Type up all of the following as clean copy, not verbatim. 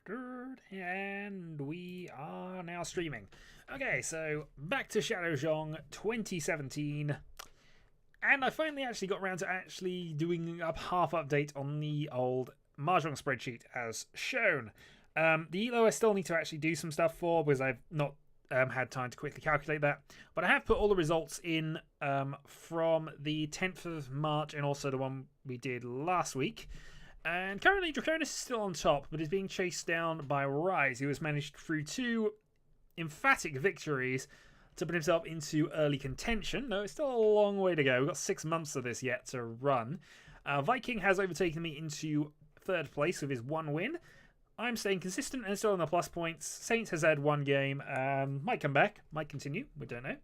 And we are now streaming. Okay, so back to Shadowzhong 2017. And I finally actually got around to actually doing a half update on the old Mahjong spreadsheet as shown. The ELO I still need to actually do some stuff for because I've not had time to quickly calculate that. But I have put all the results in from the 10th of March and also the one we did last week. And currently Draconis is still on top, but is being chased down by Rise, who has managed through 2 emphatic victories to put himself into early contention. No, it's still a long way to go. We've got 6 months of this yet to run. Viking has overtaken me into 3rd place with his 1 win. I'm staying consistent and still on the plus points. Saints has had 1 game. Might come back. Might continue. We don't know.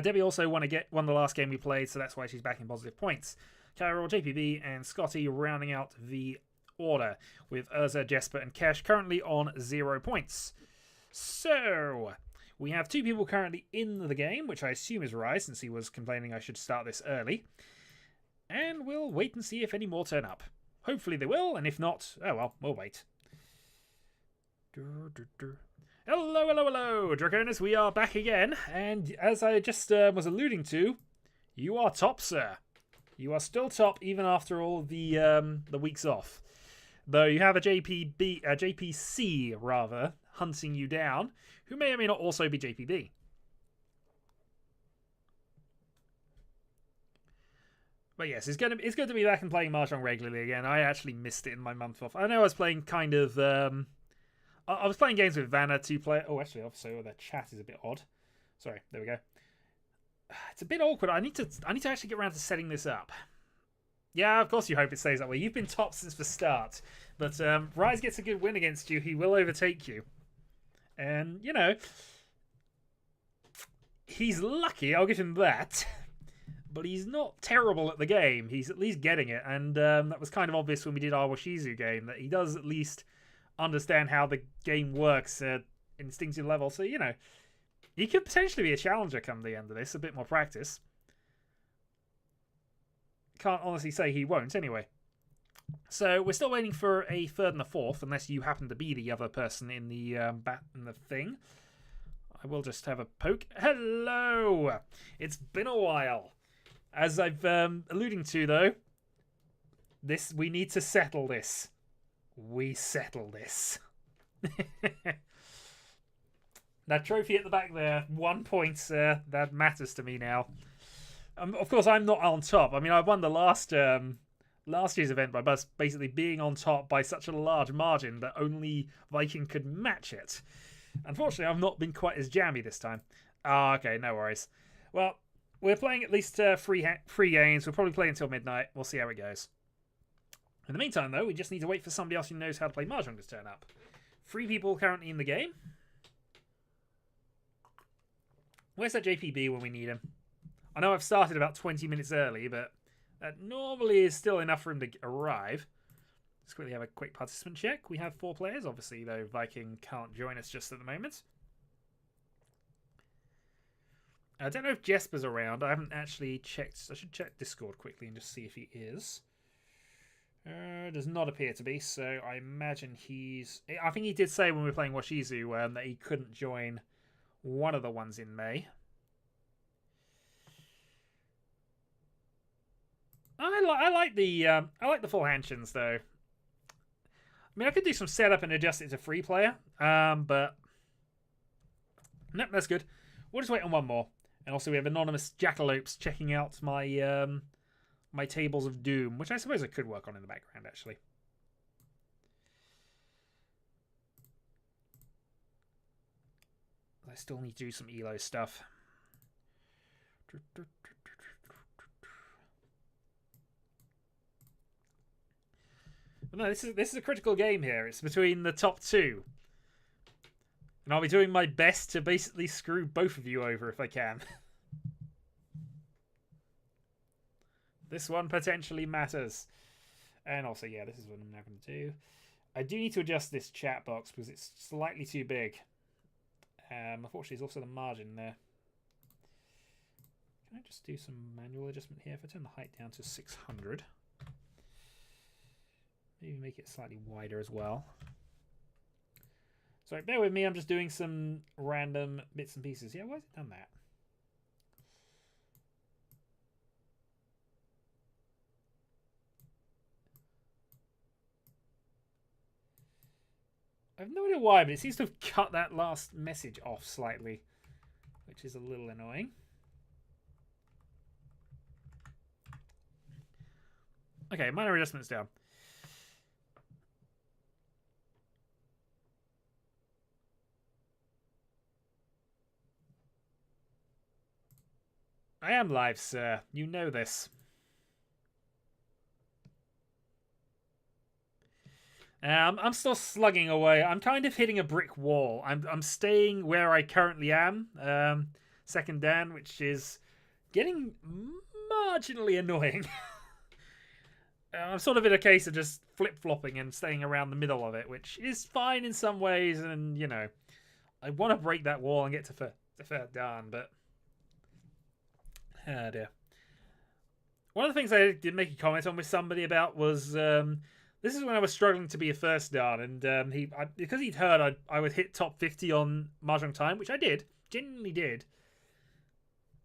Debbie also won the last game we played, so that's why she's back in positive points. Carol, JPB, and Scotty rounding out the order, with Urza, Jesper, and Kesh currently on 0 points. So, we have 2 people currently in the game, which I assume is Rise, since he was complaining I should start this early. And we'll wait and see if any more turn up. Hopefully they will, and if not, oh well, we'll wait. Hello, hello, hello, Draconis, we are back again, and as I just was alluding to, you are top, sir. You are still top even after all the weeks off. Though you have a JPC rather, hunting you down, who may or may not also be JPB. But yes, it's good to be back and playing Mahjong regularly again. I actually missed it in my month off. I know I was playing kind of I was playing games with Vanna 2-player. Oh, actually, also the chat is a bit odd. Sorry, there we go. It's a bit awkward. I need to actually get around to setting this up. Yeah, of course you hope it stays that way. You've been top since the start. But Rise gets a good win against you. He will overtake you. And, you know, he's lucky. I'll give him that. But he's not terrible at the game. He's at least getting it. And that was kind of obvious when we did our Washizu game, that he does at least understand how the game works at instinctive level. So, you know, he could potentially be a challenger come the end of this. A bit more practice. Can't honestly say he won't anyway. So we're still waiting for a 3rd and a 4th, unless you happen to be the other person in the thing. I will just have a poke. Hello! It's been a while. As I've alluding to, though, we need to settle this. We settle this. That trophy at the back there, 1 point, that matters to me now. Of course, I'm not on top. I mean, I won the last year's event by basically being on top by such a large margin that only Viking could match it. Unfortunately, I've not been quite as jammy this time. Okay, no worries. Well, we're playing at least 3 games. We'll probably play until midnight. We'll see how it goes. In the meantime, though, we just need to wait for somebody else who knows how to play Mahjong to turn up. 3 people currently in the game. Where's that JPB when we need him? I know I've started about 20 minutes early, but that normally is still enough for him to arrive. Let's quickly have a quick participant check. We have 4 players, obviously, though Viking can't join us just at the moment. I don't know if Jesper's around. I haven't actually checked. I should check Discord quickly and just see if he is. Does not appear to be, so I imagine he's... I think he did say when we were playing Washizu that he couldn't join one of the ones in May. I like the full Hanshins though. I mean, I could do some setup and adjust it to 3 player, but nope, that's good. We'll just wait on 1 more. And also we have anonymous jackalopes checking out my my tables of doom, which I suppose I could work on in the background actually. I still need to do some ELO stuff. But no, this is a critical game here. It's between the top 2. And I'll be doing my best to basically screw both of you over if I can. This one potentially matters. And also, yeah, this is what I'm now going to do. I do need to adjust this chat box because it's slightly too big. Unfortunately, there's also the margin there. Can I just do some manual adjustment here? If I turn the height down to 600. Maybe make it slightly wider as well. Sorry, bear with me. I'm just doing some random bits and pieces. Yeah, why has it done that? I have no idea why, but it seems to have cut that last message off slightly, which is a little annoying. Okay, minor adjustments down. I am live, sir. You know this. I'm still slugging away. I'm kind of hitting a brick wall. I'm staying where I currently am, second Dan, which is getting marginally annoying. I'm sort of in a case of just flip-flopping and staying around the middle of it, which is fine in some ways, and, you know, I want to break that wall and get to third Dan, but... Oh, dear. One of the things I did make a comment on with somebody about was... this is when I was struggling to be a first Dan, and because he'd heard I would hit top 50 on Mahjong time, which I did, genuinely did.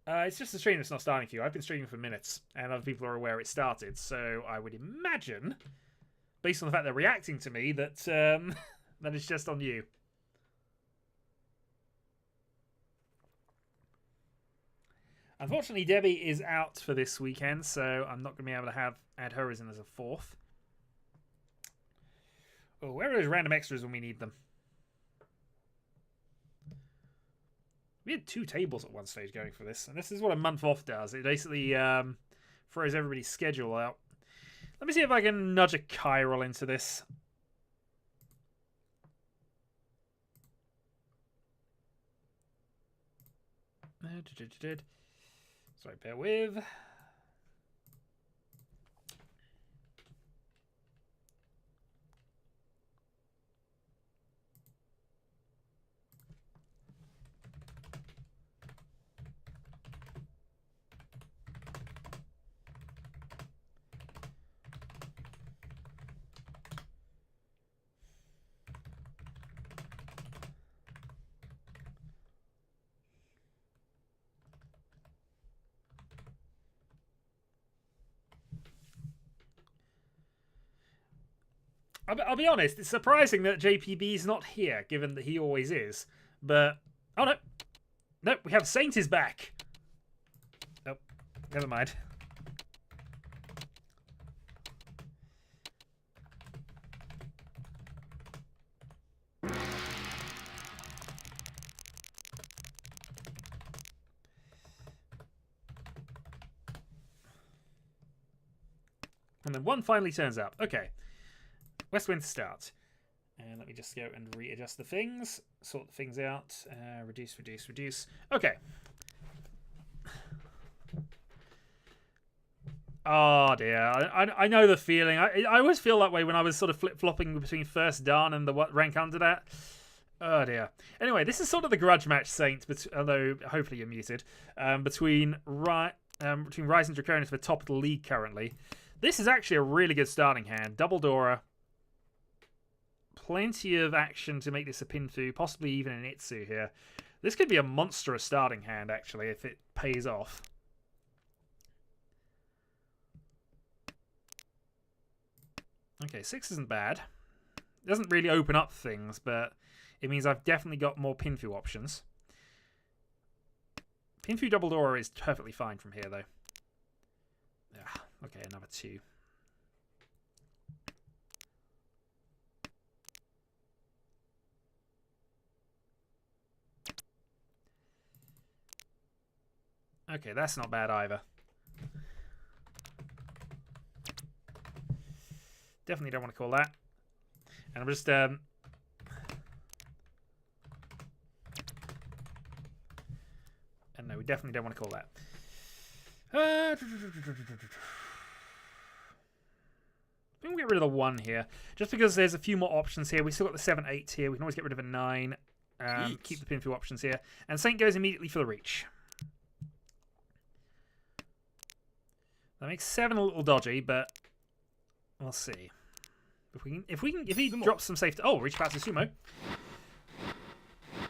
It's just a stream that's not starting for you. I've been streaming for minutes, and other people are aware it started, so I would imagine, based on the fact they're reacting to me, that that it's just on you. Unfortunately, Debbie is out for this weekend, so I'm not going to be able to add her as a fourth. Oh, where are those random extras when we need them? We had 2 tables at one stage going for this, and this is what a month off does. It basically throws everybody's schedule out. Let me see if I can nudge a chiral into this. Sorry, bear with. I'll be honest, it's surprising that JPB is not here, given that he always is. But, oh no. No, we have Saint is back. Nope, never mind. And then one finally turns up. Okay. West Wind to start. And let me just go and readjust the things. Sort the things out. Reduce, reduce, reduce. Okay. Oh dear. I know the feeling. I always feel that way when I was sort of flip-flopping between first Dan and the rank under that. Oh dear. Anyway, this is sort of the grudge match, Saint, although hopefully you're muted, between Rise and Draconis for top of the league currently. This is actually a really good starting hand. Double Dora. Plenty of action to make this a Pinfu, possibly even an Itsu here. This could be a monstrous starting hand, actually, if it pays off. Okay, 6 isn't bad. It doesn't really open up things, but it means I've definitely got more Pinfu options. Pinfu Double Dora is perfectly fine from here, though. Yeah, okay, another 2. Okay, that's not bad either. Definitely don't want to call that. And I'm just... and no, we definitely don't want to call that. We'll get rid of the 1 here. Just because there's a few more options here. We've still got the 7, 8 here. We can always get rid of a 9. Keep the Pinfu options here. And Saint goes immediately for the reach. That makes 7 a little dodgy, but we'll see. If he drops some safety... Oh, reach past the sumo.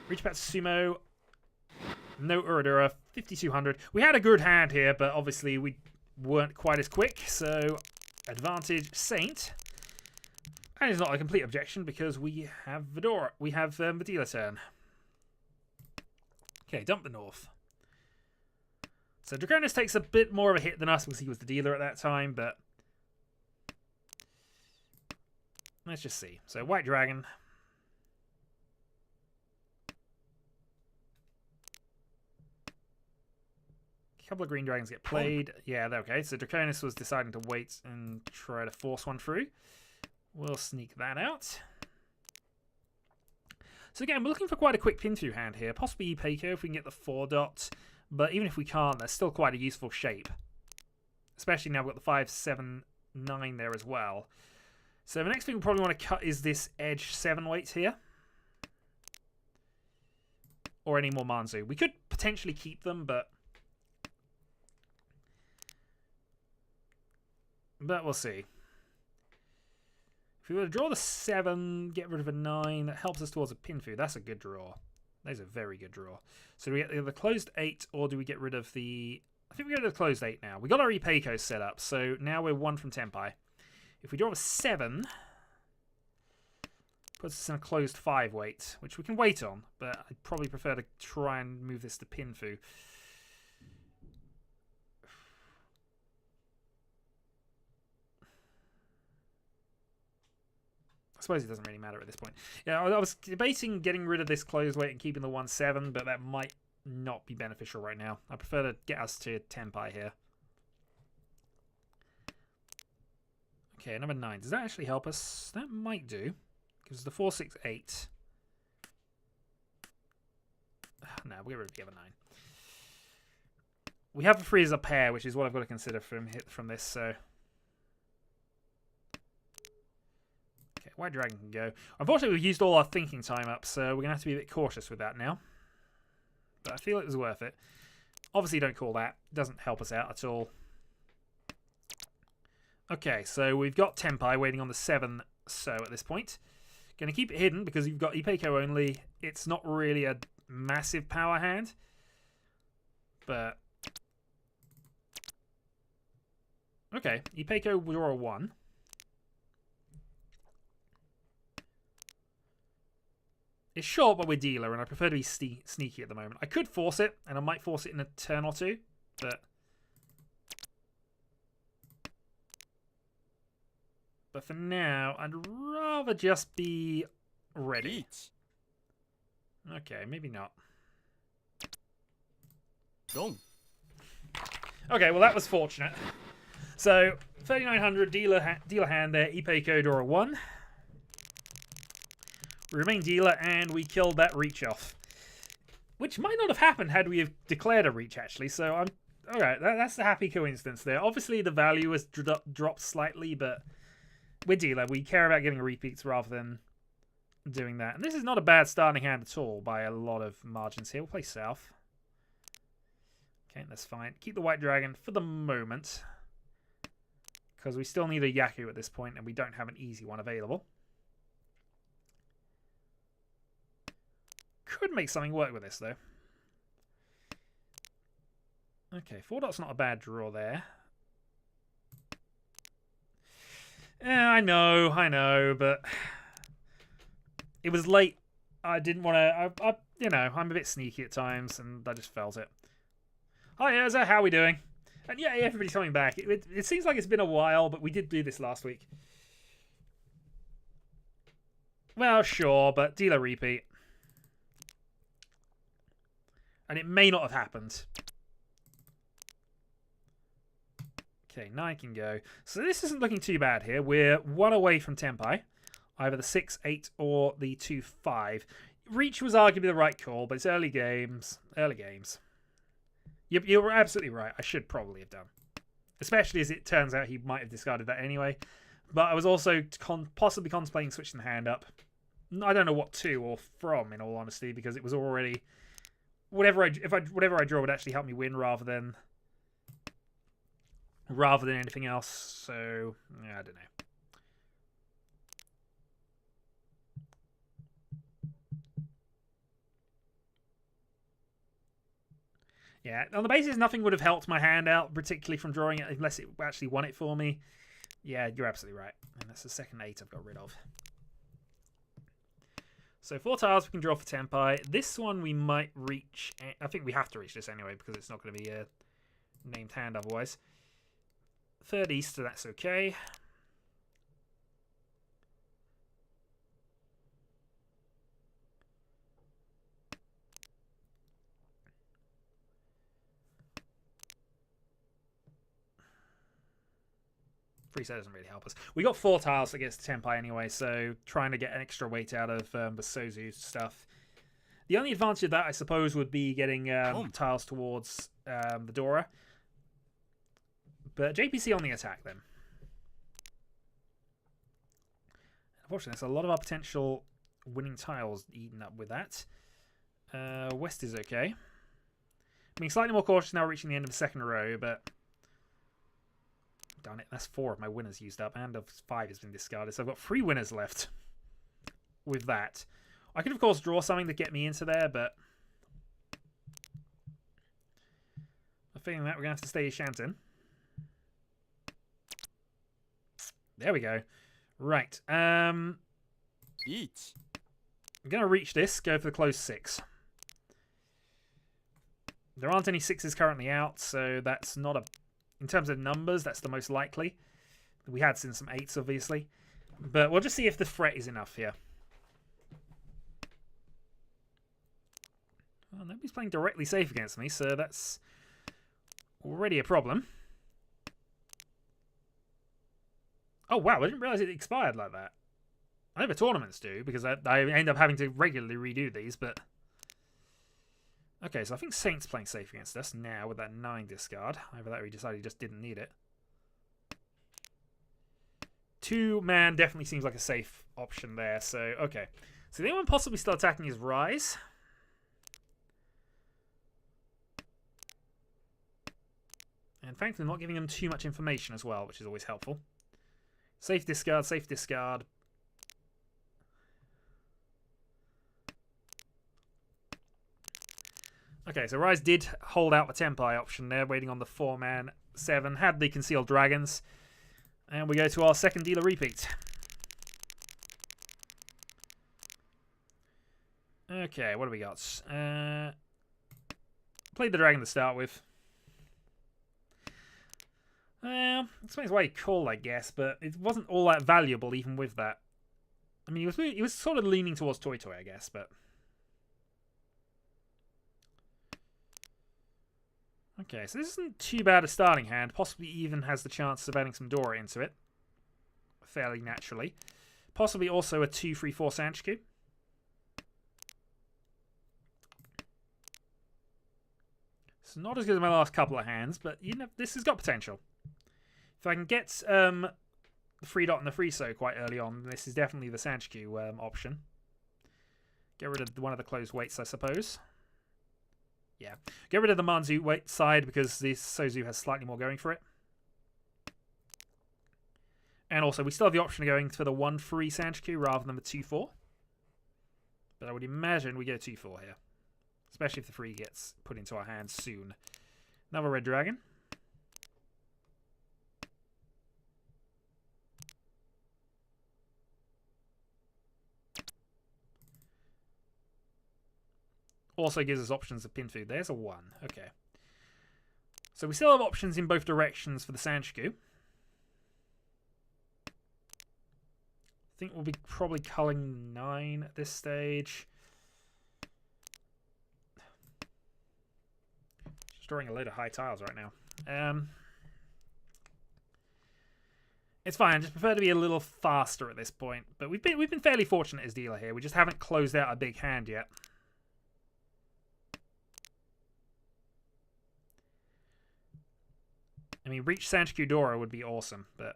Riichi Sumo. No Uradura. 5200. We had a good hand here, but obviously we weren't quite as quick. So, advantage Saint. And it's not a complete objection because we have Vidora. We have Vidila turn. Okay, dump the North. So Draconis takes a bit more of a hit than us because he was the dealer at that time, but let's just see. So White Dragon. A couple of green dragons get played. Yeah, okay. So Draconis was deciding to wait and try to force one through. We'll sneak that out. So again, we're looking for quite a quick pin-through hand here. Possibly Ipeco if we can get the 4-dot. But even if we can't, that's still quite a useful shape. Especially now we've got the 5, 7, 9 there as well. So the next thing we probably want to cut is this edge 7 weight here. Or any more Manzu. We could potentially keep them, but we'll see. If we were to draw the 7, get rid of a 9, that helps us towards a pin-through. That's a good draw. That's a very good draw. So do we get the closed 8, or do we get rid of the... I think we get rid of the closed 8 now. We got our Ipeco set up, so now we're 1 from Tenpai. If we draw a 7, puts us in a closed 5 weight, which we can wait on, but I'd probably prefer to try and move this to pin-through. I suppose it doesn't really matter at this point. Yeah, I was debating getting rid of this closed weight and keeping the 1-7, but that might not be beneficial right now. I prefer to get us to Tenpai here. Okay, number 9. Does that actually help us? That might do. Because the 4, 6, 8. No, we'll get rid of the other 9. We have a 3 as a pair, which is what I've got to consider from this, so... White Dragon can go. Unfortunately, we've used all our thinking time up, so we're going to have to be a bit cautious with that now. But I feel it was worth it. Obviously, don't call that. It doesn't help us out at all. Okay, so we've got Tenpai waiting on the 7 so at this point. Going to keep it hidden because you've got Ipeco only. It's not really a massive power hand. But... okay, Ipeco will draw a 1. It's short, but we're dealer, and I prefer to be sneaky at the moment. I could force it, and I might force it in a turn or two, but for now, I'd rather just be ready. Okay, maybe not. Done. Okay, well that was fortunate. So 3900 dealer hand there. Ipeco draw a 1. We remain dealer, and we killed that reach off. Which might not have happened had we have declared a reach, actually. So, I'm alright, that's a happy coincidence there. Obviously, the value has dropped slightly, but we're dealer. We care about getting repeats rather than doing that. And this is not a bad starting hand at all by a lot of margins here. We'll play South. Okay, that's fine. Keep the White Dragon for the moment. Because we still need a Yaku at this point, and we don't have an easy one available. Could make something work with this, though. Okay, 4-dot's not a bad draw there. Yeah, I know, but it was late. I didn't want to. You know, I'm a bit sneaky at times, and I just felt it. Hi, Ezra, how are we doing? And yeah, everybody's coming back. It seems like it's been a while, but we did do this last week. Well, sure, but dealer repeat. And it may not have happened. Okay, 9 can go. So this isn't looking too bad here. We're 1 away from Tenpai. Either the 6, 8 or the 2, 5. Reach was arguably the right call, but it's early games. Early games. You were absolutely right. I should probably have done. Especially as it turns out he might have discarded that anyway. But I was also possibly contemplating switching the hand up. I don't know what to or from, in all honesty, because it was already... whatever I draw would actually help me win rather than anything else. So yeah, I don't know. Yeah, on the basis nothing would have helped my hand out, particularly from drawing it, unless it actually won it for me. Yeah, you're absolutely right. And that's the second 8 I've got rid of. So 4 tiles we can draw for Tenpai. This one we might reach. I think we have to reach this anyway, because it's not going to be a named hand otherwise. Third east, so that's okay. Free set doesn't really help us. We got 4 tiles against Tenpai anyway, so trying to get an extra weight out of the Sozu stuff. The only advantage of that, I suppose, would be getting tiles towards the Dora. But JPC on the attack, then. Unfortunately, there's a lot of our potential winning tiles eaten up with that. West is okay. Being slightly more cautious now, reaching the end of the second row, but... Darn it, that's 4 of my winners used up, and 5 has been discarded, so I've got 3 winners left with that. I could, of course, draw something to get me into there, but I'm feeling that we're going to have to stay Shanton. There we go. Right. I'm going to reach this, go for the close 6. There aren't any 6s currently out, so that's not a... In terms of numbers, that's the most likely. We had seen some 8s, obviously. But we'll just see if the threat is enough here. Well, nobody's playing directly safe against me, so that's already a problem. Oh, wow, I didn't realise it expired like that. I know the tournaments do, because I end up having to regularly redo these, but... Okay, so I think Saint's playing safe against us now with that 9 discard. Either that or he decided he just didn't need it. 2-man definitely seems like a safe option there, so okay. So the only one possibly still attacking is Rise. And thankfully not giving him too much information as well, which is always helpful. Safe discard, safe discard. Okay, so Rise did hold out the Tenpai option there, waiting on the 4-man 7. Had the Concealed Dragons. And we go to our second dealer repeat. Okay, what do we got? Played the dragon to start with. Explains why he called, I guess, but it wasn't all that valuable even with that. I mean, he was sort of leaning towards Toy Toy, I guess, but... Okay, so this isn't too bad a starting hand. Possibly even has the chance of adding some Dora into it. Fairly naturally. Possibly also a 2-3-4 Sanchiku. It's not as good as my last couple of hands, but you know, this has got potential. If I can get the free dot and the free so quite early on, this is definitely the Sanchiku option. Get rid of one of the closed weights, I suppose. Yeah. Get rid of the Manzu weight side because this Sozu has slightly more going for it. And also, we still have the option of going for the 1-3 Sanchiku rather than the 2-4. But I would imagine we go 2-4 here. Especially if the 3 gets put into our hands soon. Another red dragon. Also gives us options of pin food. There's a 1. Okay. So we still have options in both directions for the Sanchiku. I think we'll be probably culling 9 at this stage. Just drawing a load of high tiles right now. It's fine. I just prefer to be a little faster at this point. But we've been fairly fortunate as dealer here. We just haven't closed out a big hand yet. I mean, reach Sanchiku Dora would be awesome, but...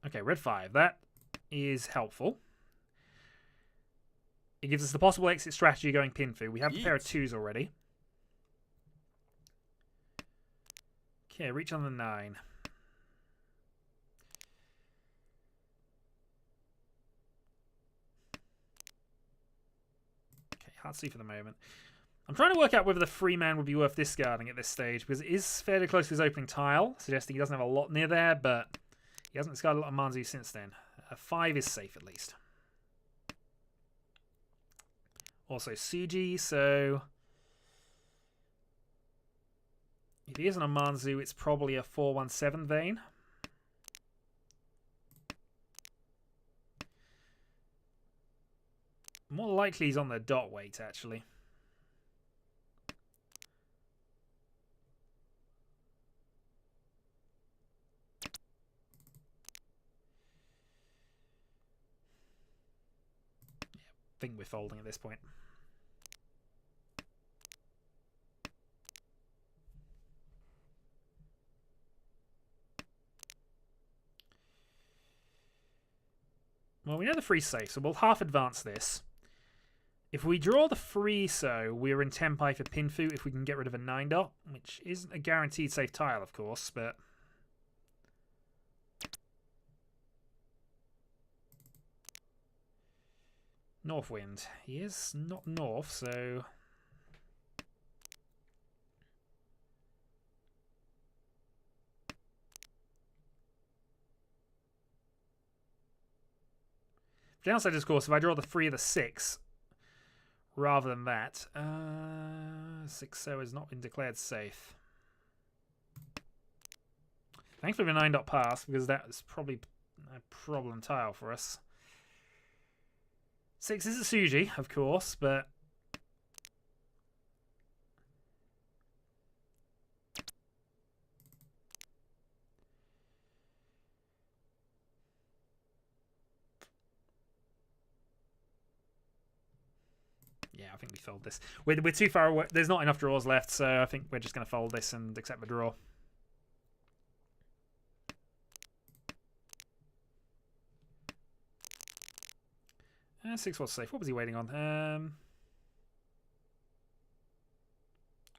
Okay, red 5. That is helpful. It gives us the possible exit strategy going Pinfu. We have a pair of 2s already. Okay, reach on the 9. Okay, Can't see for the moment. I'm trying to work out whether the free man would be worth discarding at this stage, because it is fairly close to his opening tile, suggesting he doesn't have a lot near there, but he hasn't discarded a lot of Manzu since then. 5 is safe at least. Also Suji, so if he isn't a Manzu, it's probably a 417 vein. More likely he's on the dot weight, actually. I think we're folding at this point. Well, we know the free's safe, so we'll half advance this. If we draw the free, so we're in Tenpai for Pinfu if we can get rid of a 9-dot, which isn't a guaranteed safe tile, of course, but Northwind. He is not north, so the downside is, of course, if I draw the 3 or the 6 rather than that, 6-0 has not been declared safe. Thankfully, the 9-dot pass, because that is probably a problem tile for us. 6 is a Suji, of course, but yeah, I think we fold this. We're too far away. There's not enough draws left, so I think we're just going to fold this and accept the draw. And 6 was safe. What was he waiting on?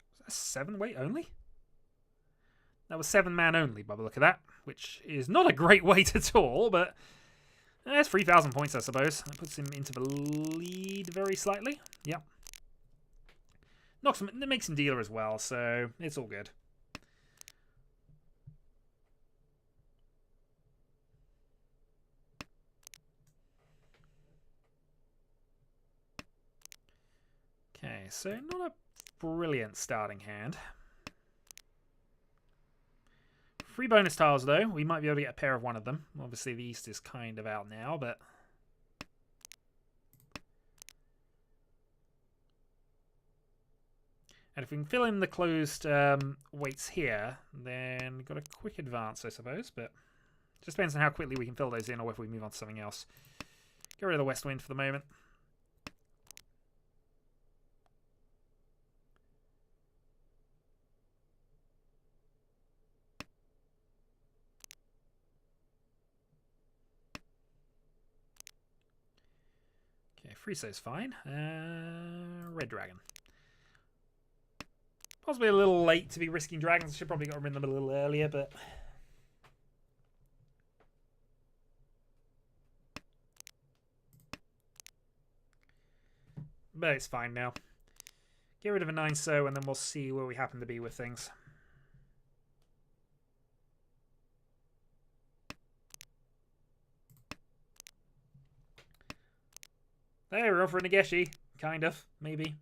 Was that 7 weight only? That was 7-man only by the look of that, which is not a great weight at all, but that's 3,000 points, I suppose. That puts him into the lead very slightly. Yep. Knocks him, it makes him dealer as well, so it's all good. Okay, so not a brilliant starting hand. Free bonus tiles, though. We might be able to get a pair of one of them. Obviously, the East is kind of out now, but and if we can fill in the closed weights here, then we've got a quick advance, I suppose, but just depends on how quickly we can fill those in or if we move on to something else. Get rid of the West Wind for the moment. Friso's fine. Red Dragon. Possibly a little late to be risking dragons. I should probably got them in them a little earlier, but it's fine now. Get rid of a 9-so, and then we'll see where we happen to be with things. Hey, we're off for a Nageshi. Kind of, maybe.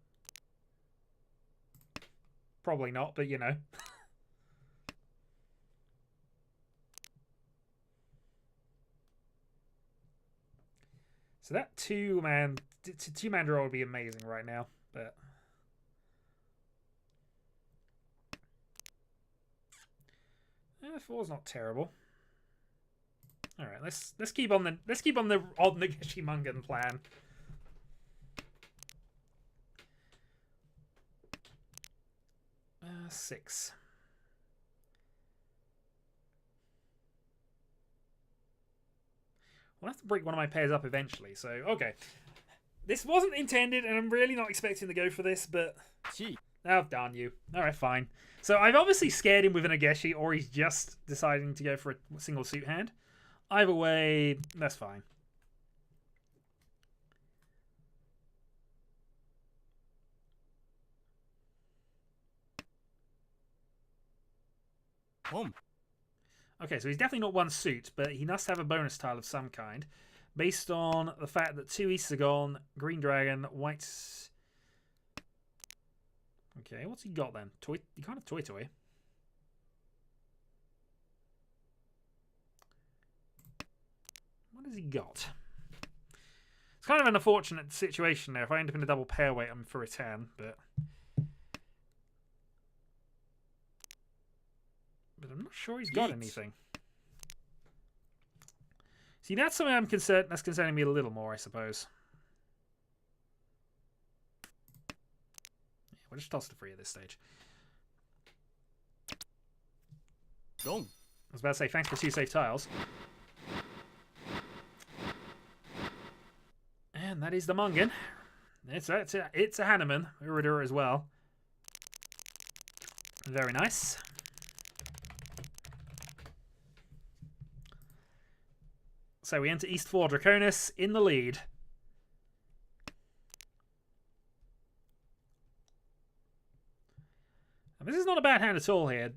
Probably not, but you know. So that two-man draw would be amazing right now, but 4's not terrible. All right, let's keep on the odd Nageshi Mungan plan. Six. We'll have to break one of my pairs up eventually, so okay. This wasn't intended, and I'm really not expecting to go for this, but oh, darn you. Alright, fine. So I've obviously scared him with an Nageshi, or he's just deciding to go for a single suit hand. Either way, that's fine. Okay, so he's definitely not one suit, but he must have a bonus tile of some kind. Based on the fact that 2 Easts are gone, Green Dragon, White's... Okay, what's he got then? Toy? He can't have Toy Toy. What has he got? It's kind of an unfortunate situation there. If I end up in a double pair weight, I'm for a 10, but I'm not sure he's got anything. See, that's something that's concerning me a little more, I suppose. Yeah, we'll just toss the 3 at this stage. I was about to say, thanks for 2 safe tiles. And that is the Mungan. It's a Hanuman. Uridura as well. Very nice. So we enter East 4, Draconis in the lead. And this is not a bad hand at all here.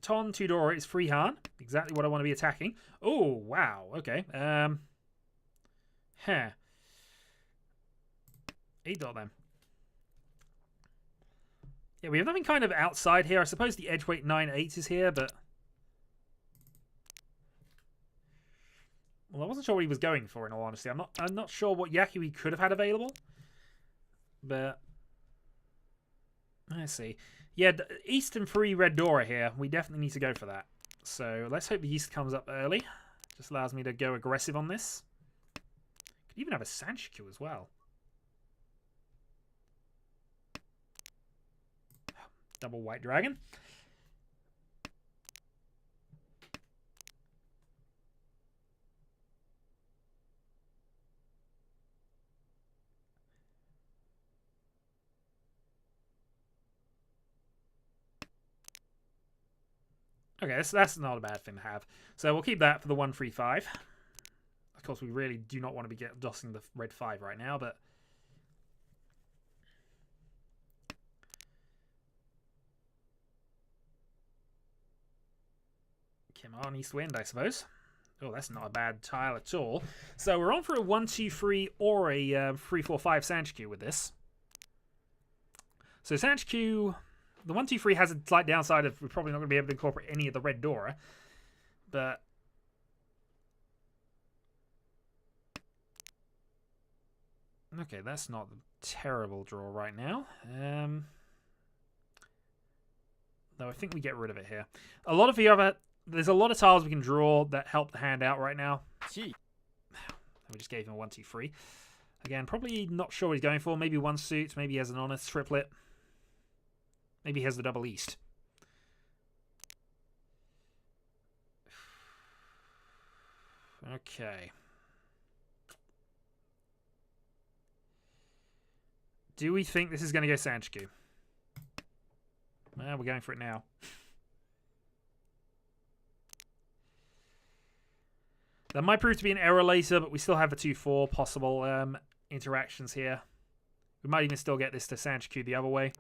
Ton, Tudor is free Han. Exactly what I want to be attacking. Oh, wow. Okay. 8 dot then. Yeah, we have nothing kind of outside here. I suppose the edge weight 9/8 is here, but... Well, I wasn't sure what he was going for, in all honesty. I'm not sure what Yaku he could have had available. But... Let's see. Yeah, East and free Red Dora here. We definitely need to go for that. So let's hope the East comes up early. Just allows me to go aggressive on this. Could even have a Sanshikyu as well. Double White Dragon. Okay, that's not a bad thing to have. So we'll keep that for the 1-3-5. Of course, we really do not want to be dossing the red 5 right now, but... Come on, East Wind, I suppose. Oh, that's not a bad tile at all. So we're on for a 1-2-3 or a 3-4-5 Sanshikyu with this. So Sanshikyu... The 1-2-3 has a slight downside of we're probably not going to be able to incorporate any of the Red Dora. But... Okay, that's not a terrible draw right now. Though I think we get rid of it here. A lot of the other... There's a lot of tiles we can draw that help the hand out right now. We just gave him a 1-2-3. Again, probably not sure what he's going for. Maybe one suit. Maybe he has an honest triplet. Maybe he has the double East. Okay. Do we think this is going to go Sanshikyu? Well, we're going for it now. That might prove to be an error later, but we still have a 2-4 possible interactions here. We might even still get this to Sanshikyu the other way.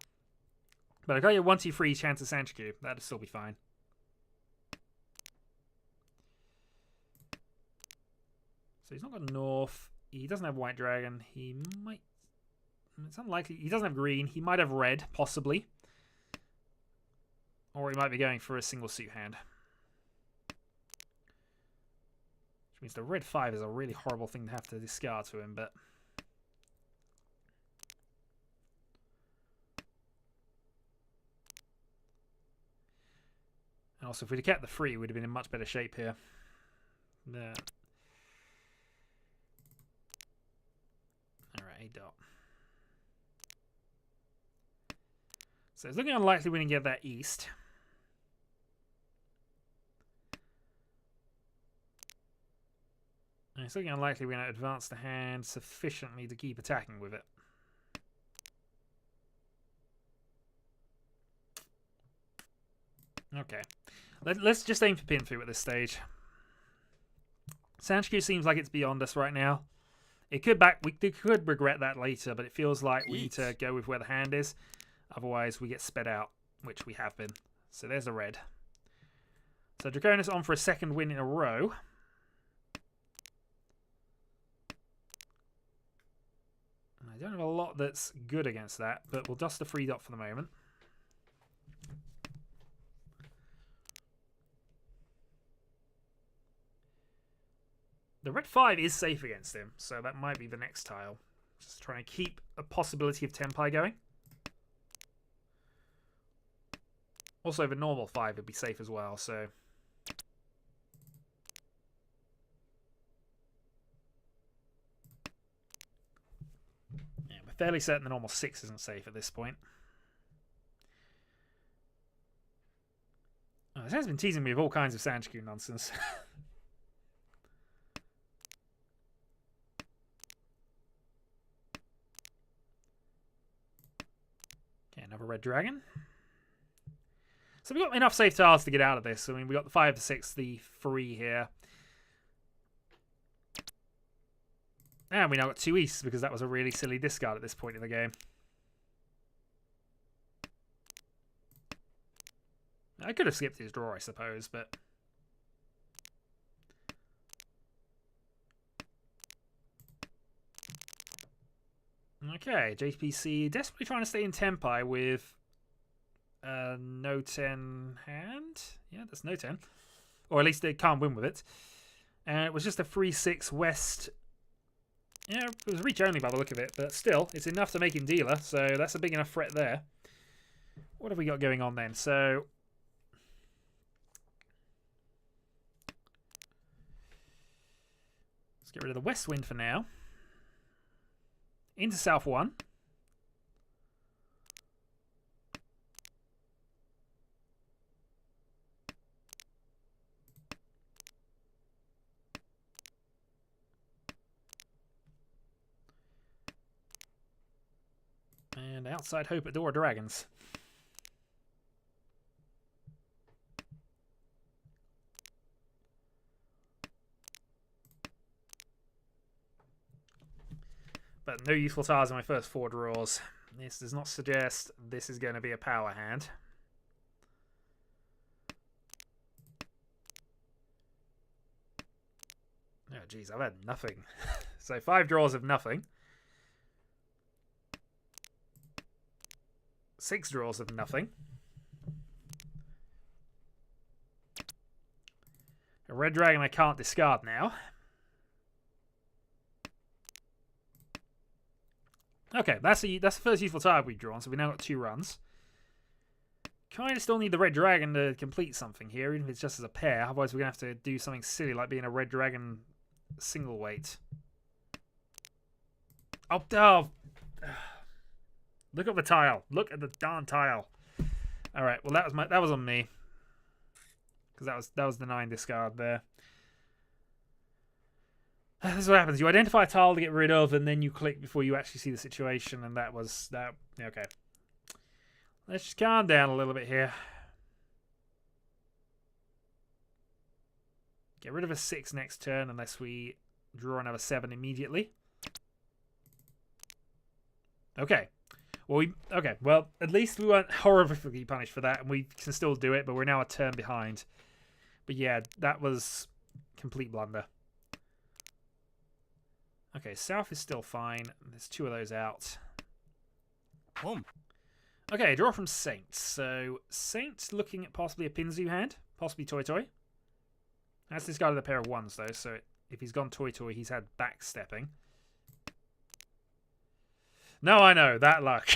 But I've got a 1-2-3 chance of Sanshikyu. That'll still be fine. So he's not got North. He doesn't have White Dragon. He might... It's unlikely. He doesn't have green. He might have red, possibly. Or he might be going for a single suit hand. Which means the red 5 is a really horrible thing to have to discard to him, but... And also, if we'd have kept the 3, we'd have been in much better shape here. There. Alright, 8 dot. So it's looking unlikely we're going to get that East. And it's looking unlikely we're going to advance the hand sufficiently to keep attacking with it. Okay. Let's just aim for pin through at this stage. Sanshikyu seems like it's beyond us right now. We could regret that later, but it feels like we need to go with where the hand is. Otherwise, we get sped out, which we have been. So there's a red. So Draconis on for a second win in a row. I don't have a lot that's good against that, but we'll dust the 3 dot for the moment. The red 5 is safe against him, so that might be the next tile. Just trying to keep a possibility of Tenpai going. Also, the normal 5 would be safe as well, so... yeah, we're fairly certain the normal 6 isn't safe at this point. Oh, this has been teasing me with all kinds of Sanchiku nonsense. Okay, another red dragon. So we've got enough safe tiles to get out of this. I mean, we got the 5, the 6, the 3 here. And we now got 2 easts because that was a really silly discard at this point in the game. I could have skipped his draw, I suppose, but... okay, JPC desperately trying to stay in Tenpai with no 10 hand. Yeah, that's no 10. Or at least they can't win with it. And it was just a 3-6 west. Yeah, it was reach only by the look of it, but still, it's enough to make him dealer, so that's a big enough threat there. What have we got going on then? So... let's get rid of the west wind for now. Into south 1. And outside hope at Door Dragons. But no useful tiles in my first 4 draws. This does not suggest this is going to be a power hand. Oh, geez, I've had nothing. So 5 draws of nothing. 6 draws of nothing. A red dragon I can't discard now. Okay, that's the first useful tile we've drawn, so we now got 2 runs. Kind of still need the red dragon to complete something here, even if it's just as a pair. Otherwise, we're going to have to do something silly like being a red dragon single weight. Oh. Look at the tile. Look at the darn tile. All right. Well, that was on me, because that was the 9 discard there. This is what happens. You identify a tile to get rid of, and then you click before you actually see the situation, and that was that. Okay. Let's just calm down a little bit here. Get rid of a 6 next turn unless we draw another 7 immediately. Okay. Well, at least we weren't horrifically punished for that, and we can still do it, but we're now a turn behind. But yeah, that was complete blunder. Okay, south is still fine. There's 2 of those out. Okay, draw from Saints. So, Saints looking at possibly a Pinzu hand. Possibly Toy Toy. That's discarded a pair of 1s, though, so if he's gone Toy Toy, he's had backstepping. No, I know. That luck.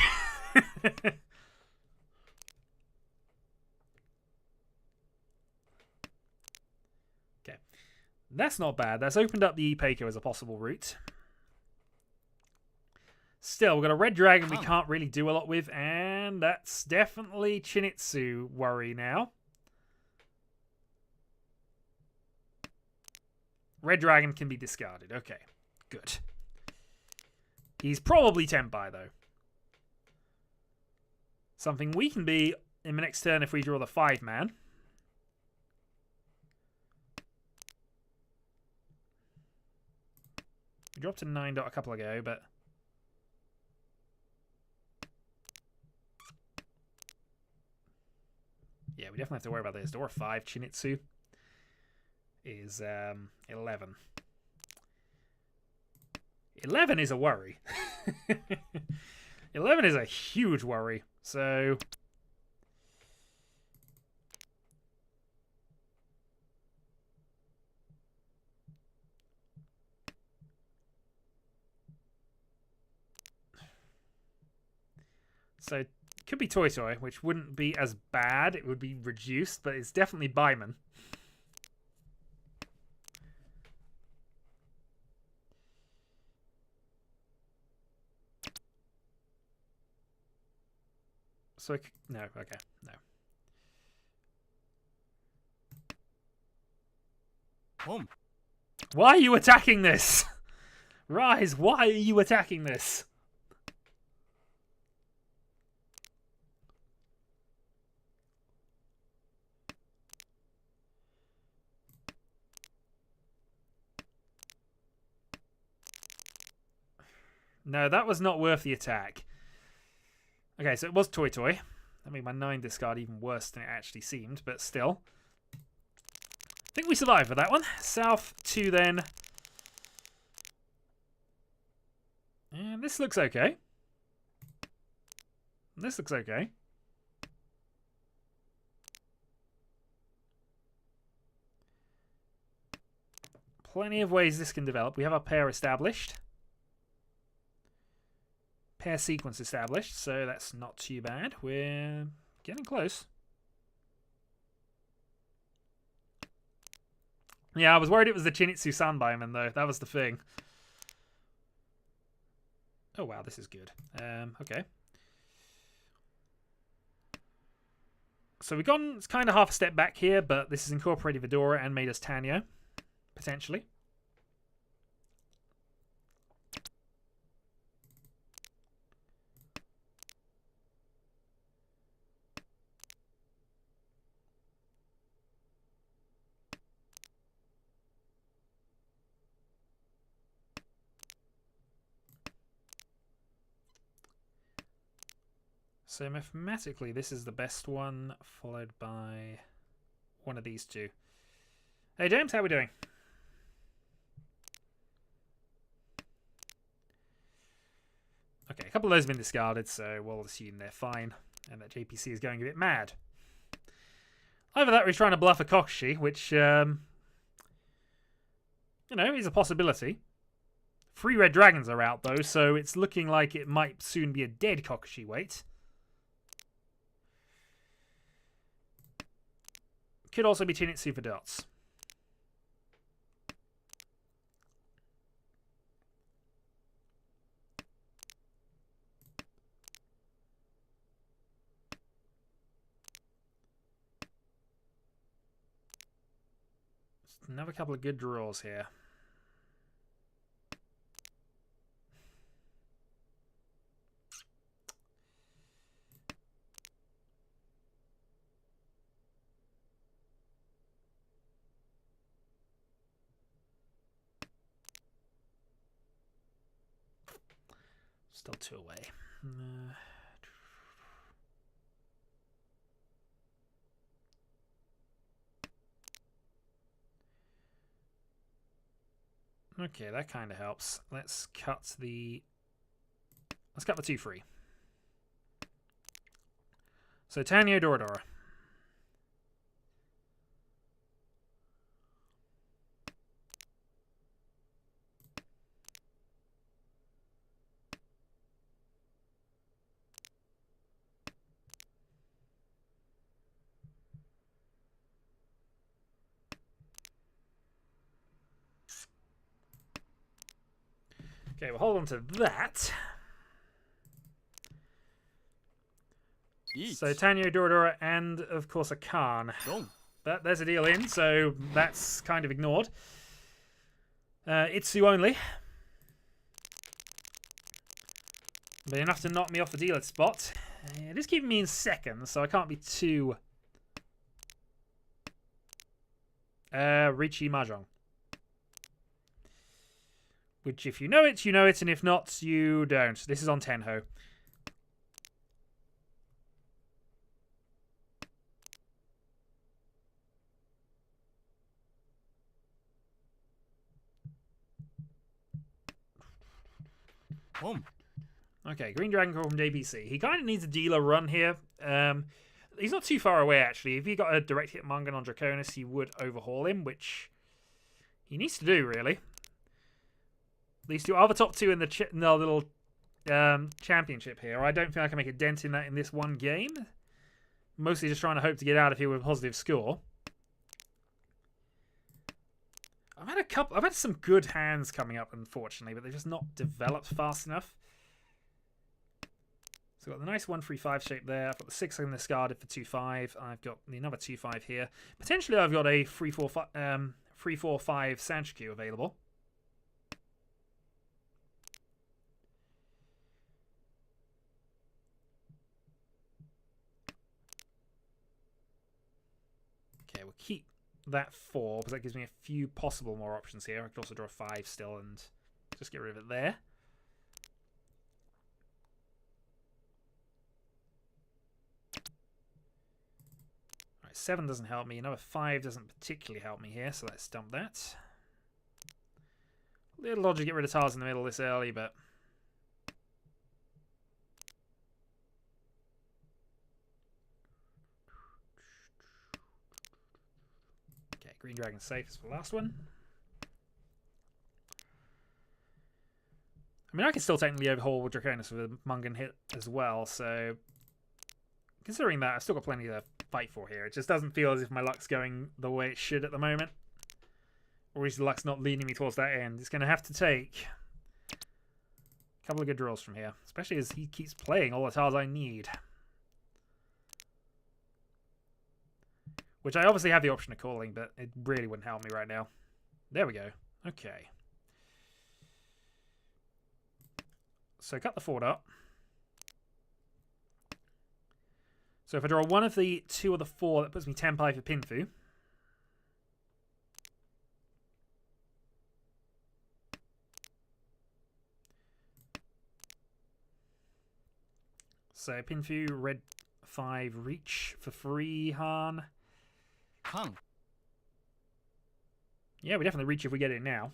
Okay. That's not bad. That's opened up the Ipeiko as a possible route. Still, we've got a red dragon we can't really do a lot with, and that's definitely Chinitsu worry now. Red dragon can be discarded. Okay, good. He's probably Tenpai, though. Something we can be in the next turn if we draw the 5-man. We dropped a 9 dot a couple ago, but... yeah, we definitely have to worry about this. Door 5, Chinitsu. is 11. 11 is a worry. 11 is a huge worry. So it could be Toy Toy, which wouldn't be as bad. It would be reduced, but it's definitely Byman. So, no, okay, no. Why are you attacking this? Rise, why are you attacking this? No, that was not worth the attack. Okay, so it was Toy Toy. That made my 9 discard even worse than it actually seemed, but still. I think we survived with that one. South 2 then. And this looks okay. This looks okay. Plenty of ways this can develop. We have our pair established. Pair sequence established, so that's not too bad. We're getting close. Yeah, I was worried it was the Chinitsu Sanbaiman, though. That was the thing. Oh, wow, this is good. Okay. So we've gone kind of half a step back here, but this has incorporated Vidora and made us Tenhou, potentially. So mathematically, this is the best one, followed by one of these two. Hey James, how are we doing? Okay, a couple of those have been discarded, so we'll assume they're fine, and that JPC is going a bit mad. Either that or he's trying to bluff a Kokushi, which, you know, is a possibility. 3 red dragons are out, though, so it's looking like it might soon be a dead Kokushi wait. Could also be Chinitsu for dots. Another couple of good draws here. Still 2 away. Okay, that kind of helps. Let's cut the 2 free. So Tenhou Doradora. Okay, we'll hold on to that. So Tenhou Doradora and, of course, a Khan. But there's a deal in, so that's kind of ignored. Itsu only. But enough to knock me off the dealer spot. It is keeping me in second, so I can't be too... Riichi Mahjong. Which, if you know it, you know it, and if not, you don't. This is on Tenhou. Okay, Green Dragon Call from JBC. He kind of needs a dealer run here. He's not too far away, actually. If he got a direct hit Mungan on Draconis, he would overhaul him, which he needs to do, really. These two are the top two in the little championship here. I don't think I can make a dent in that in this one game. Mostly just trying to hope to get out of here with a positive score. I've had some good hands coming up, unfortunately, but they've just not developed fast enough. So I've got the nice 1-3-5 shape there. I've got the 6 in the discarded for 2-5. I've got another 2-5 here. Potentially, I've got a 3-4-5 Sanshikyu available. Okay, we'll keep that 4 because that gives me a few possible more options here. I could also draw a 5 still and just get rid of it there. Alright, 7 doesn't help me. Another 5 doesn't particularly help me here, so let's dump that. A little odd to get rid of tiles in the middle this early, but okay, Green Dragon safe is the last one. I mean, I can still technically overhaul with Draconis with a Mungan hit as well, so considering that, I've still got plenty to fight for here. It just doesn't feel as if my luck's going the way it should at the moment. Or at least the luck's not leading me towards that end. It's going to have to take a couple of good draws from here, especially as he keeps playing all the tiles I need. Which I obviously have the option of calling, but it really wouldn't help me right now. There we go. Okay. So cut the 4 up. So if I draw one of the 2 or the 4, that puts me Tenpai for Pinfu. So Pinfu, red 5, reach for free, Han. Hung. Yeah, we definitely reach if we get it now.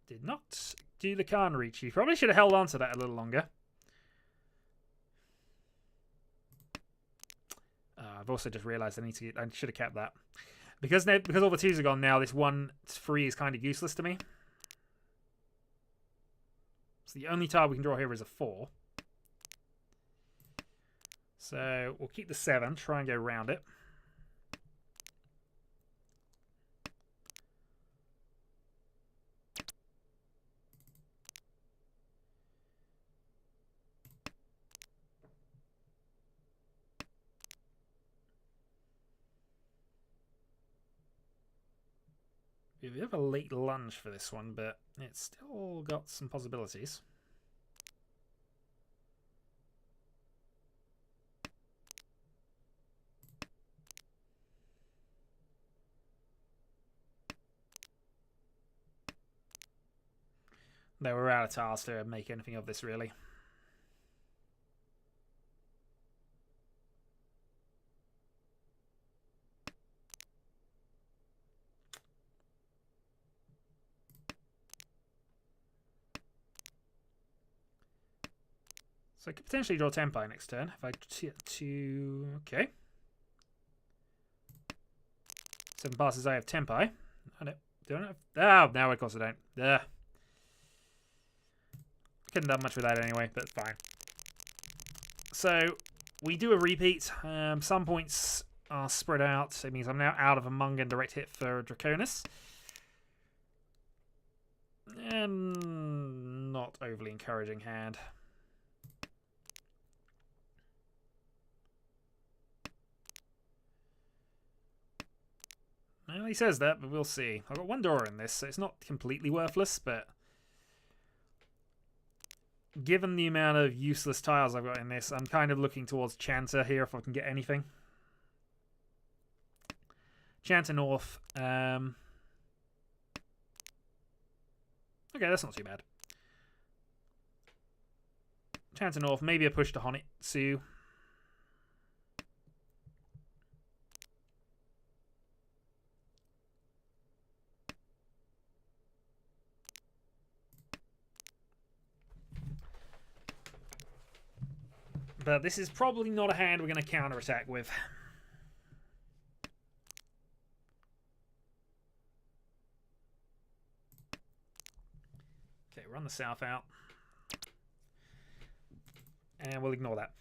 Did not do the Khan reach. You probably should have held on to that a little longer. I've also just realised I should have kept that. Because all the 2s are gone now, this 1 free is kind of useless to me. So the only tile we can draw here is a 4. So we'll keep the 7, try and go around it. We have a late lunge for this one, but it's still got some possibilities. Though we're out of tiles to make anything of this, really. So I could potentially draw Tenpai next turn if I get to... Okay. 7 passes, I have Tenpai. I don't have... Oh, now of course I don't. Ugh. Couldn't have done much with that anyway, but fine. So we do a repeat. Some points are spread out. It means I'm now out of a Mungan direct hit for Draconis. And not overly encouraging hand. Well, he says that, but we'll see. I've got 1 Dora in this, so it's not completely worthless, but given the amount of useless tiles I've got in this, I'm kind of looking towards Chanter here if I can get anything. Chanter North. Okay, that's not too bad. Chanter North, maybe a push to Honitsu. but this is probably not a hand we're going to counterattack with. Okay, run the south out. And we'll ignore that.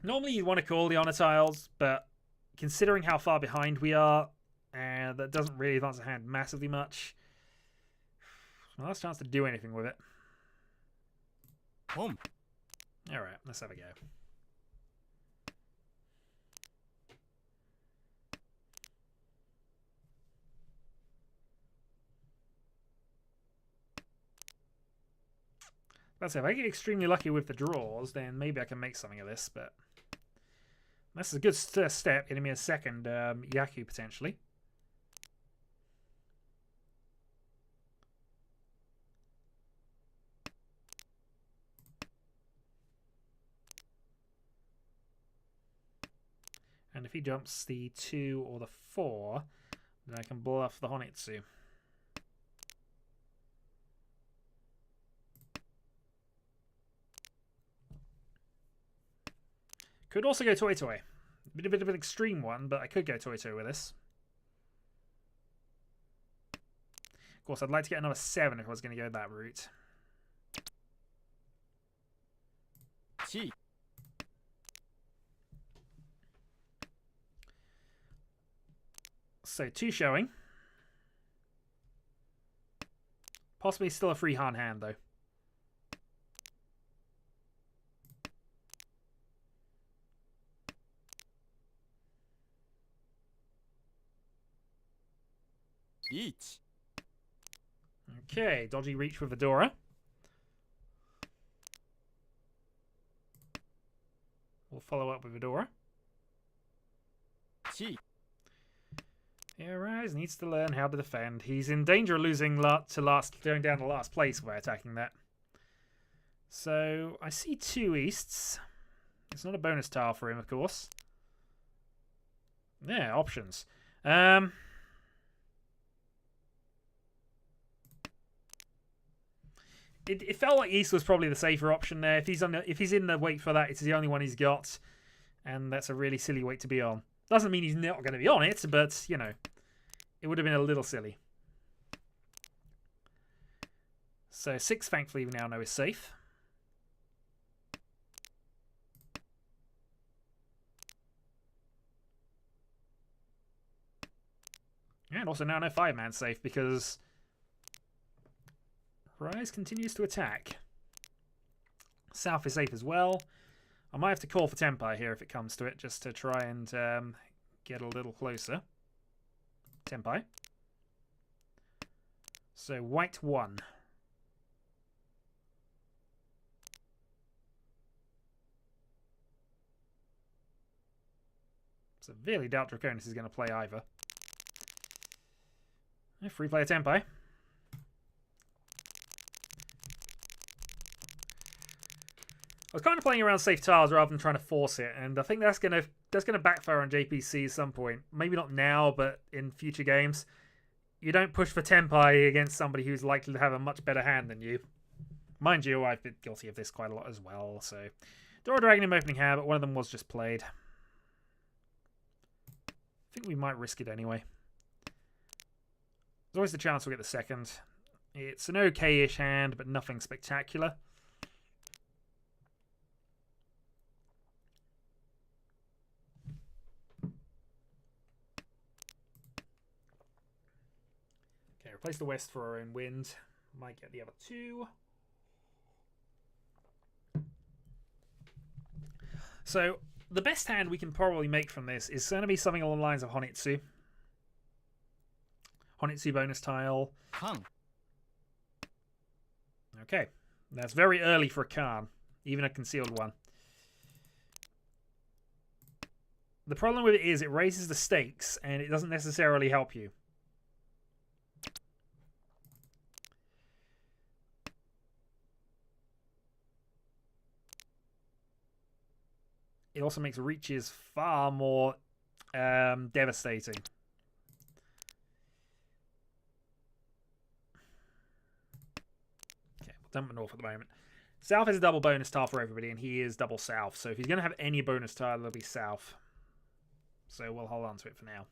Normally you'd want to call the honor tiles, but considering how far behind we are, and that doesn't really advance the hand massively much. My last chance to do anything with it. Home. Alright, let's have a go. That's it. If I get extremely lucky with the draws, then maybe I can make something of this, but this is a good step, getting me a second Yaku potentially. And if he jumps the 2 or the 4, then I can bluff the Honitsu. Could also go Toy Toy. A bit of an extreme one, but I could go Toy Toy with this. Of course, I'd like to get another 7 if I was going to go that route. Gee. So 2 showing. Possibly still a free Han hand, though. Each. Okay, dodgy reach with Fedora. We'll follow up with Fedora. Gee. Yeah, Rise needs to learn how to defend. He's in danger of losing going down to last place by attacking that. So I see 2 easts. It's not a bonus tile for him, of course. Yeah, options. It felt like east was probably the safer option there. If he's in the wait for that, it's the only one he's got, and that's a really silly wait to be on. Doesn't mean he's not going to be on it, but, you know, it would have been a little silly. So 6, thankfully, we now know is safe. And also now know 5-man's safe, because Rise continues to attack. South is safe as well. I might have to call for Tempai here if it comes to it, just to try and get a little closer. Tempai. So white 1. Severely doubt Draconis is going to play either. Free player Tempai. I was kind of playing around safe tiles rather than trying to force it, and I think that's gonna backfire on JPC at some point. Maybe not now, but in future games. You don't push for Tempai against somebody who's likely to have a much better hand than you. Mind you, I've been guilty of this quite a lot as well. So, Dora Dragon in opening hand, but one of them was just played. I think we might risk it anyway. There's always the chance we'll get the second. It's an okay-ish hand, but nothing spectacular. Replace the west for our own wind. Might get the other 2. So, the best hand we can probably make from this is going to be something along the lines of Honitsu. Honitsu bonus tile. Khan. Okay. That's very early for a Khan. Even a concealed one. The problem with it is it raises the stakes and it doesn't necessarily help you. It also makes reaches far more devastating. Okay, we'll dump it off at the moment. South is a double bonus tile for everybody, and he is double south. So if he's going to have any bonus tile, it'll be south. So we'll hold on to it for now.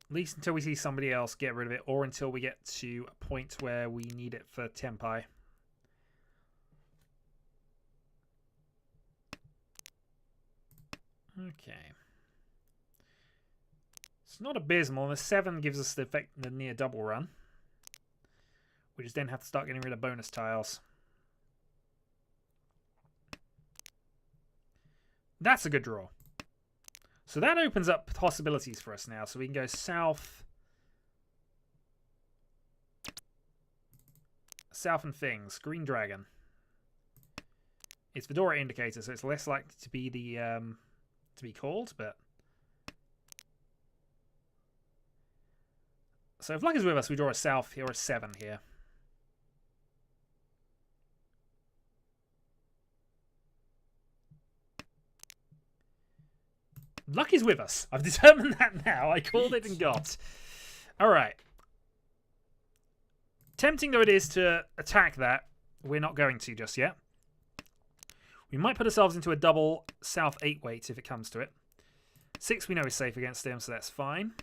At least until we see somebody else get rid of it, or until we get to a point where we need it for Tempai. Okay. It's not abysmal, and the 7 gives us the effect the near double run. We just then have to start getting rid of bonus tiles. That's a good draw. So that opens up possibilities for us now. So we can go south. South and things. Green dragon. It's Fedora indicator, so it's less likely to be the to be called, but so if luck is with us, we draw a south here or a 7 here. Luck is with us. I've determined that now. I called it and got. Alright. Tempting though it is to attack that, we're not going to just yet. We might put ourselves into a double south 8 weight if it comes to it. 6 we know is safe against him, so that's fine.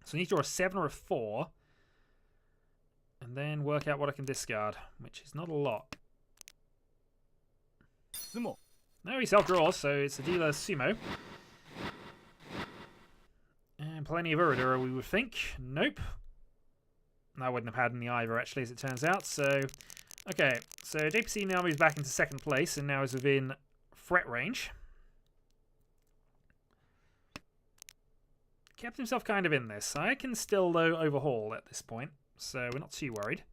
So I need to draw a 7 or a 4. And then work out what I can discard, which is not a lot. Sumo. No, he self-draws, so it's a dealer sumo. And plenty of Uridura, we would think. Nope. I wouldn't have had any either, actually, as it turns out. So, okay. So JPC now moves back into second place and now is within threat range. Kept himself kind of in this. I can still, though, overhaul at this point, so we're not too worried.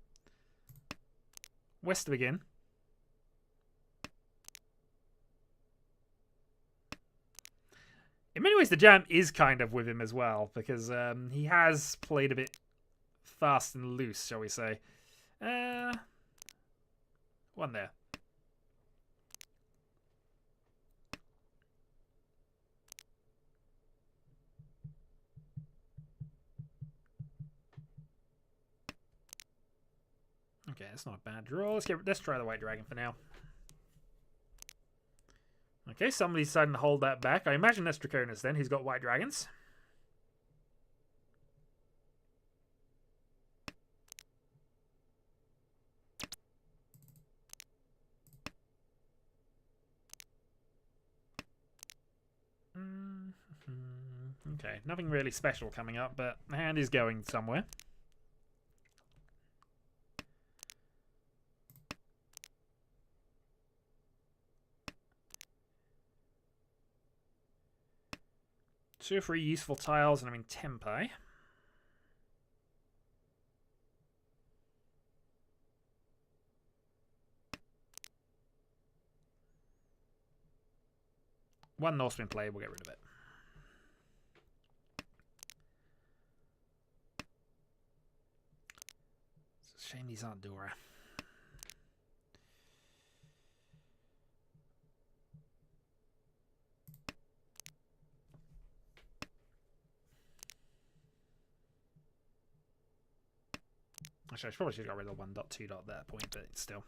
West to begin. In many ways, the jam is kind of with him as well, because he has played a bit fast and loose, shall we say. One there. Okay, that's not a bad draw. Let's try the white dragon for now. Okay, somebody's deciding to hold that back. I imagine that's Draconis then, who's got white dragons. Okay, nothing really special coming up, but the hand is going somewhere. Two or three useful tiles, and I'm in Tempai. One Norseman play, we'll get rid of it. It's a shame these aren't Dora. Actually, I probably should have got rid of 1.2 at that point, but still.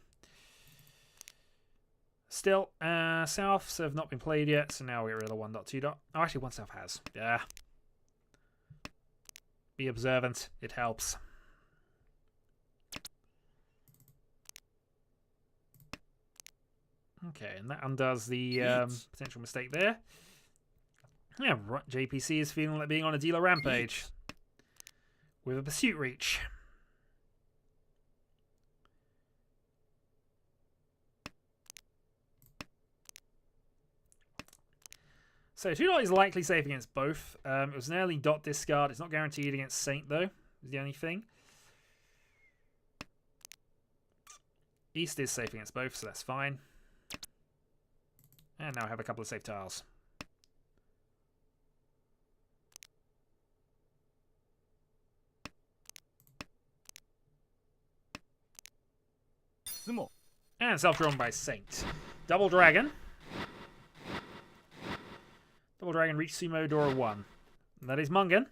Still, Souths have not been played yet, so now we get rid of 1.2. Oh, actually, one South has. Yeah. Be observant. It helps. Okay, and that undoes the potential mistake there. Yeah, right, JPC is feeling like being on a dealer rampage. With a pursuit reach. So 2 dot is likely safe against both. It was an early dot discard. It's not guaranteed against Saint, though, is the only thing. East is safe against both, so that's fine. And now I have a couple of safe tiles. Sumo. And self-drawn by Saint. Double Dragon. Double Dragon, Reach Sumo, Dora 1. And that is Mungan.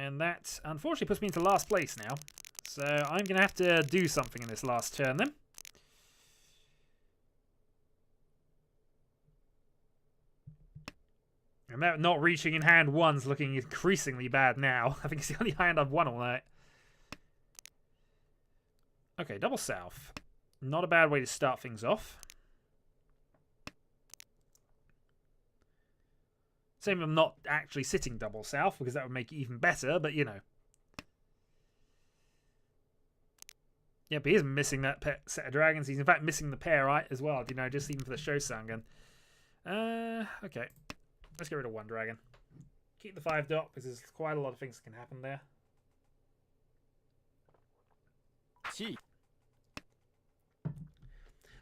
And that, unfortunately, puts me into last place now. So I'm going to have to do something in this last turn, then. And that not reaching in hand one's looking increasingly bad now. I think it's the only hand I've won all night. Okay, double south. Not a bad way to start things off. Same, I'm not actually sitting double south, because that would make it even better, but you know. Yep, he is missing that set of dragons. He's in fact missing the pair, right, as well, you know, just even for the show sound gun. Okay. Let's get rid of one dragon. Keep the 5 dot, because there's quite a lot of things that can happen there. 地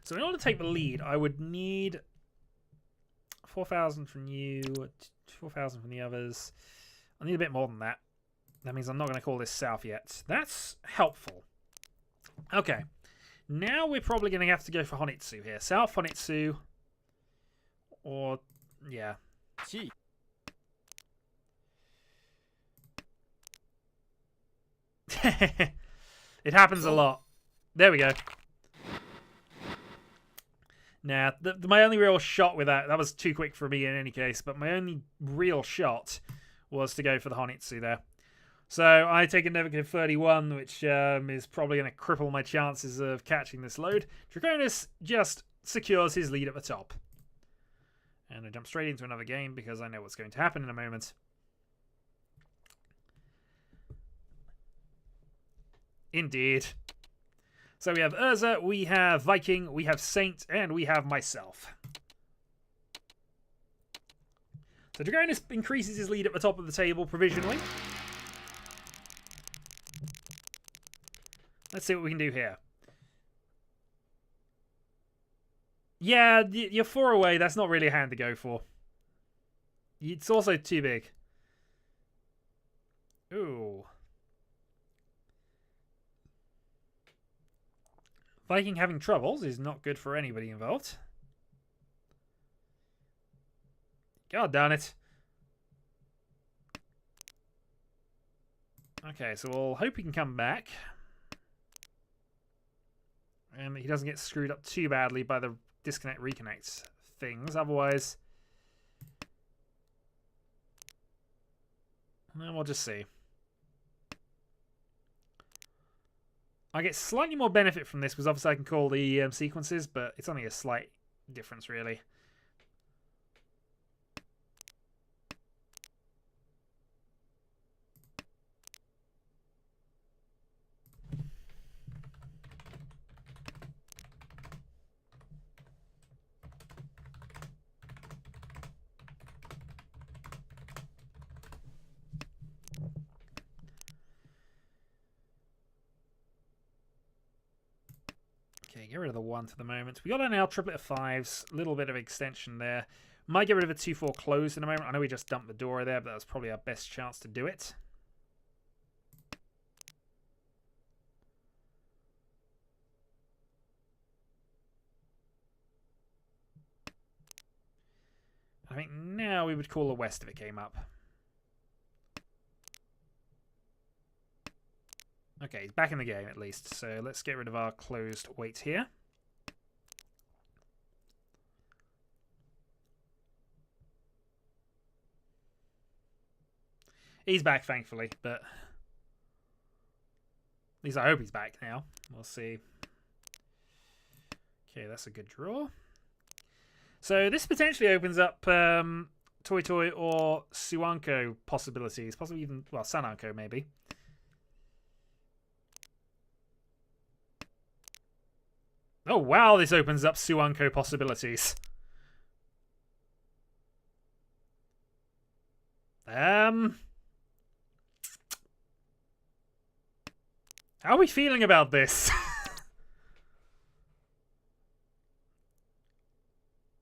So in order to take the lead, I would need 4,000 from you, 4,000 from the others. I need a bit more than that. That means I'm not going to call this south yet. That's helpful. Okay. Now we're probably going to have to go for Honitsu here. South Honitsu. Or, yeah. 地 It happens a lot. There we go. Now, my only real shot with that was too quick for me in any case, but my only real shot was to go for the Honitsu there. So I take a negative 31, which is probably going to cripple my chances of catching this load. Draconis just secures his lead at the top. And I jump straight into another game because I know what's going to happen in a moment. Indeed. So we have Urza, we have Viking, we have Saint, and we have myself. So Draconis increases his lead at the top of the table provisionally. Let's see what we can do here. Yeah, you're 4 away. That's not really a hand to go for. It's also too big. Ooh. Viking having troubles is not good for anybody involved. God darn it. Okay, so we'll hope he can come back. And he doesn't get screwed up too badly by the disconnect reconnect things. Otherwise, well, we'll just see. I get slightly more benefit from this because obviously I can call the sequences, but it's only a slight difference really. Okay, get rid of the 1 for the moment. We got an L triplet of 5s, a little bit of extension there. Might get rid of a 2-4 close in a moment. I know we just dumped the door there, but that was probably our best chance to do it. I think now we would call the west if it came up. Okay, he's back in the game at least, so let's get rid of our closed weight here. He's back, thankfully, but at least I hope he's back now. We'll see. Okay, that's a good draw. So this potentially opens up Toy Toy or Suanko possibilities, possibly even, well, Sananko maybe. Oh wow, this opens up Suanko possibilities. How are we feeling about this?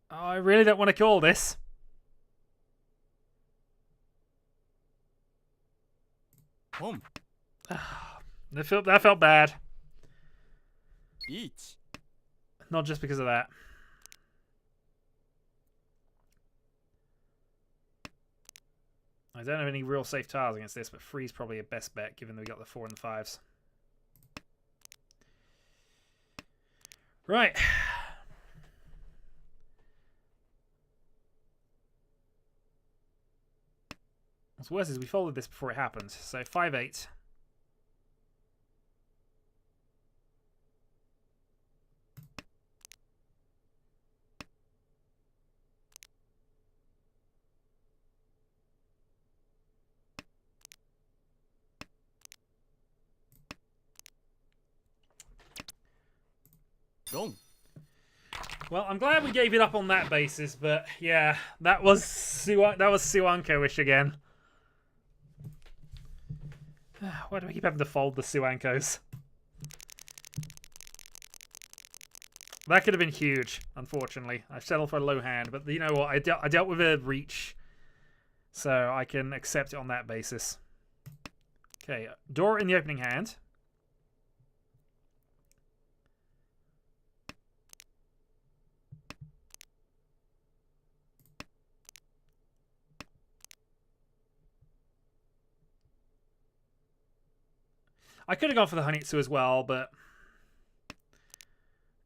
Oh, I really don't want to call this. That felt bad. 1 Not just because of that. I don't have any real safe tiles against this, but 3 is probably a best bet given that we got the 4 and the 5s. Right. What's worse is we folded this before it happened. So 5-8. Long. Well, I'm glad we gave it up on that basis, but yeah, that was Suanko-ish again. Why do I keep having to fold the Suankos? That could have been huge, unfortunately. I settled for a low hand, but you know what? I dealt with a reach, so I can accept it on that basis. Okay, door in the opening hand. I could have gone for the Honitsu as well, but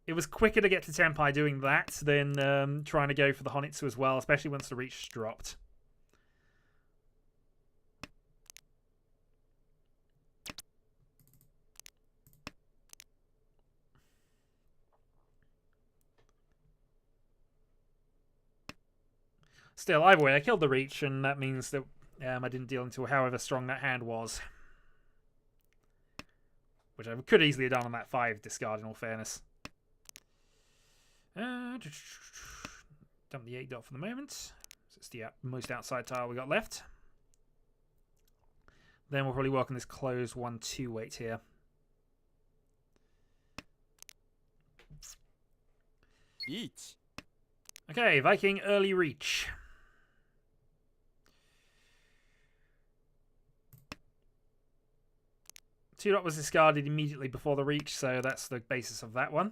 it was quicker to get to Tenpai doing that than trying to go for the Honitsu as well, especially once the reach dropped. Still, either way, I killed the reach, and that means that I didn't deal into however strong that hand was. Which I could easily have done on that 5 discard, in all fairness. Dump the 8 dot for the moment. So it's the most outside tile we got left. Then we'll probably work on this closed 1-2 weight here. Each. Okay, Viking early reach. Two dot was discarded immediately before the reach, so that's the basis of that one.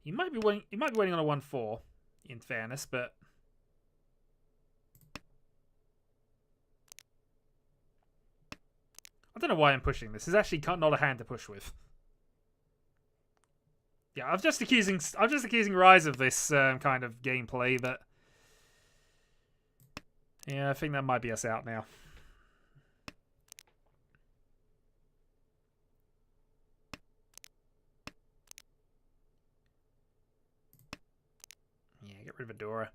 He might be waiting on a 1-4, in fairness, but I don't know why I'm pushing this. It's actually not a hand to push with. Yeah, I'm just accusing Rise of this kind of gameplay, but yeah, I think that might be us out now. Yeah, get rid of Adora.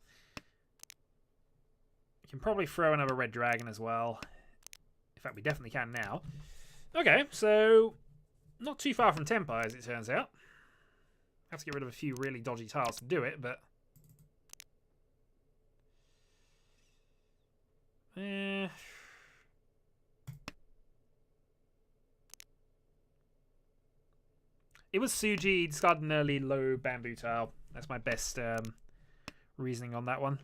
We can probably throw another red dragon as well. In fact, we definitely can now. Okay, so not too far from Tenpai, as it turns out. Have to get rid of a few really dodgy tiles to do it, but it was Suji, discarded an early low bamboo tile. That's my best reasoning on that one.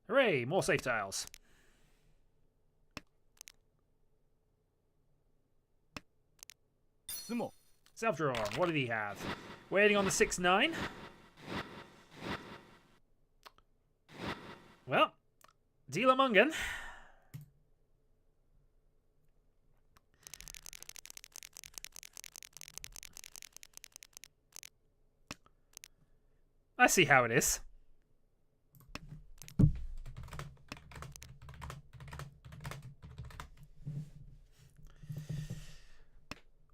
Hooray, more safe tiles. Sumo. Self-drawn, what did he have? Waiting on the 6-9. Well, Dealer Mungan. I see how it is.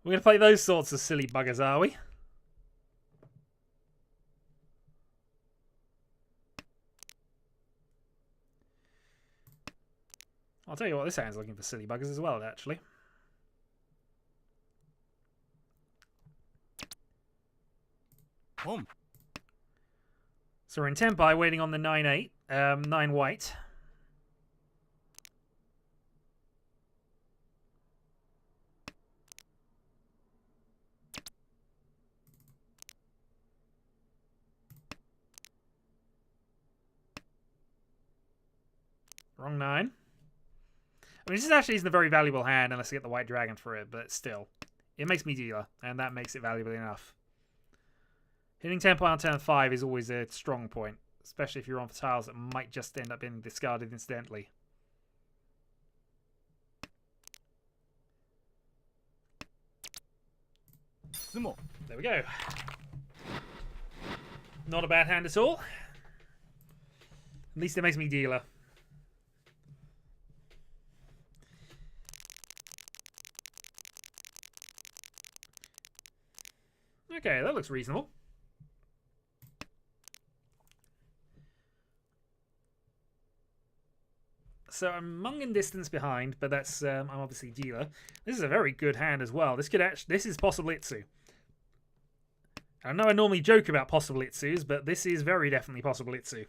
We're going to play those sorts of silly buggers, are we? I'll tell you what, this hand's looking for silly buggers as well, actually. Home. So we're in Tenpai, waiting on the 9-8, 9 white. Wrong 9. I mean, this actually isn't a very valuable hand unless I get the white dragon for it, but still. It makes me dealer, and that makes it valuable enough. Hitting tempo on turn 5 is always a strong point, especially if you're on for tiles that might just end up being discarded incidentally. There we go. Not a bad hand at all. At least it makes me dealer. Okay, that looks reasonable. So I'm Mung in distance behind, but that's I'm obviously dealer. This is a very good hand as well. This could actually, this is possible Itsu. I know I normally joke about possible Itsus, but this is very definitely possible Itsu.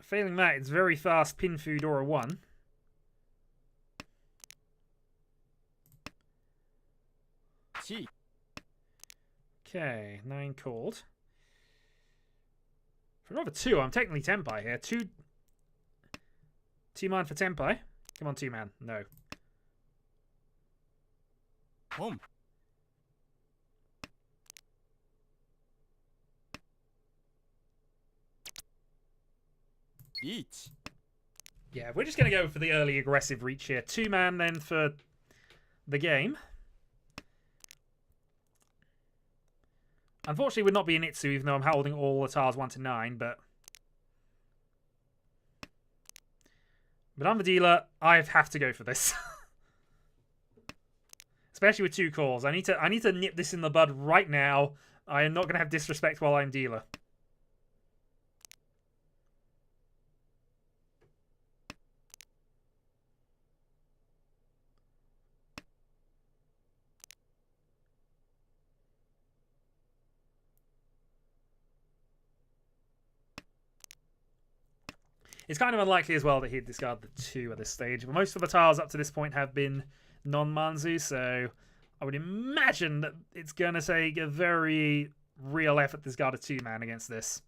Failing that, it's very fast Pinfu Dora 1. Okay, 9 called. For another 2, I'm technically Tenpai here. 2 man for Tenpai. Come on, 2 man. No. Riichi. Yeah, we're just going to go for the early aggressive reach here. 2 man then for the game. Unfortunately, it would not be an Itsu, even though I'm holding all the tiles 1 to 9, but I'm the dealer. I have to go for this. Especially with 2 calls. I need to nip this in the bud right now. I am not going to have disrespect while I'm dealer. It's kind of unlikely as well that he'd discard the 2 at this stage. But most of the tiles up to this point have been non-Manzu, so I would imagine that it's going to take a very real effort to discard a 2 man against this.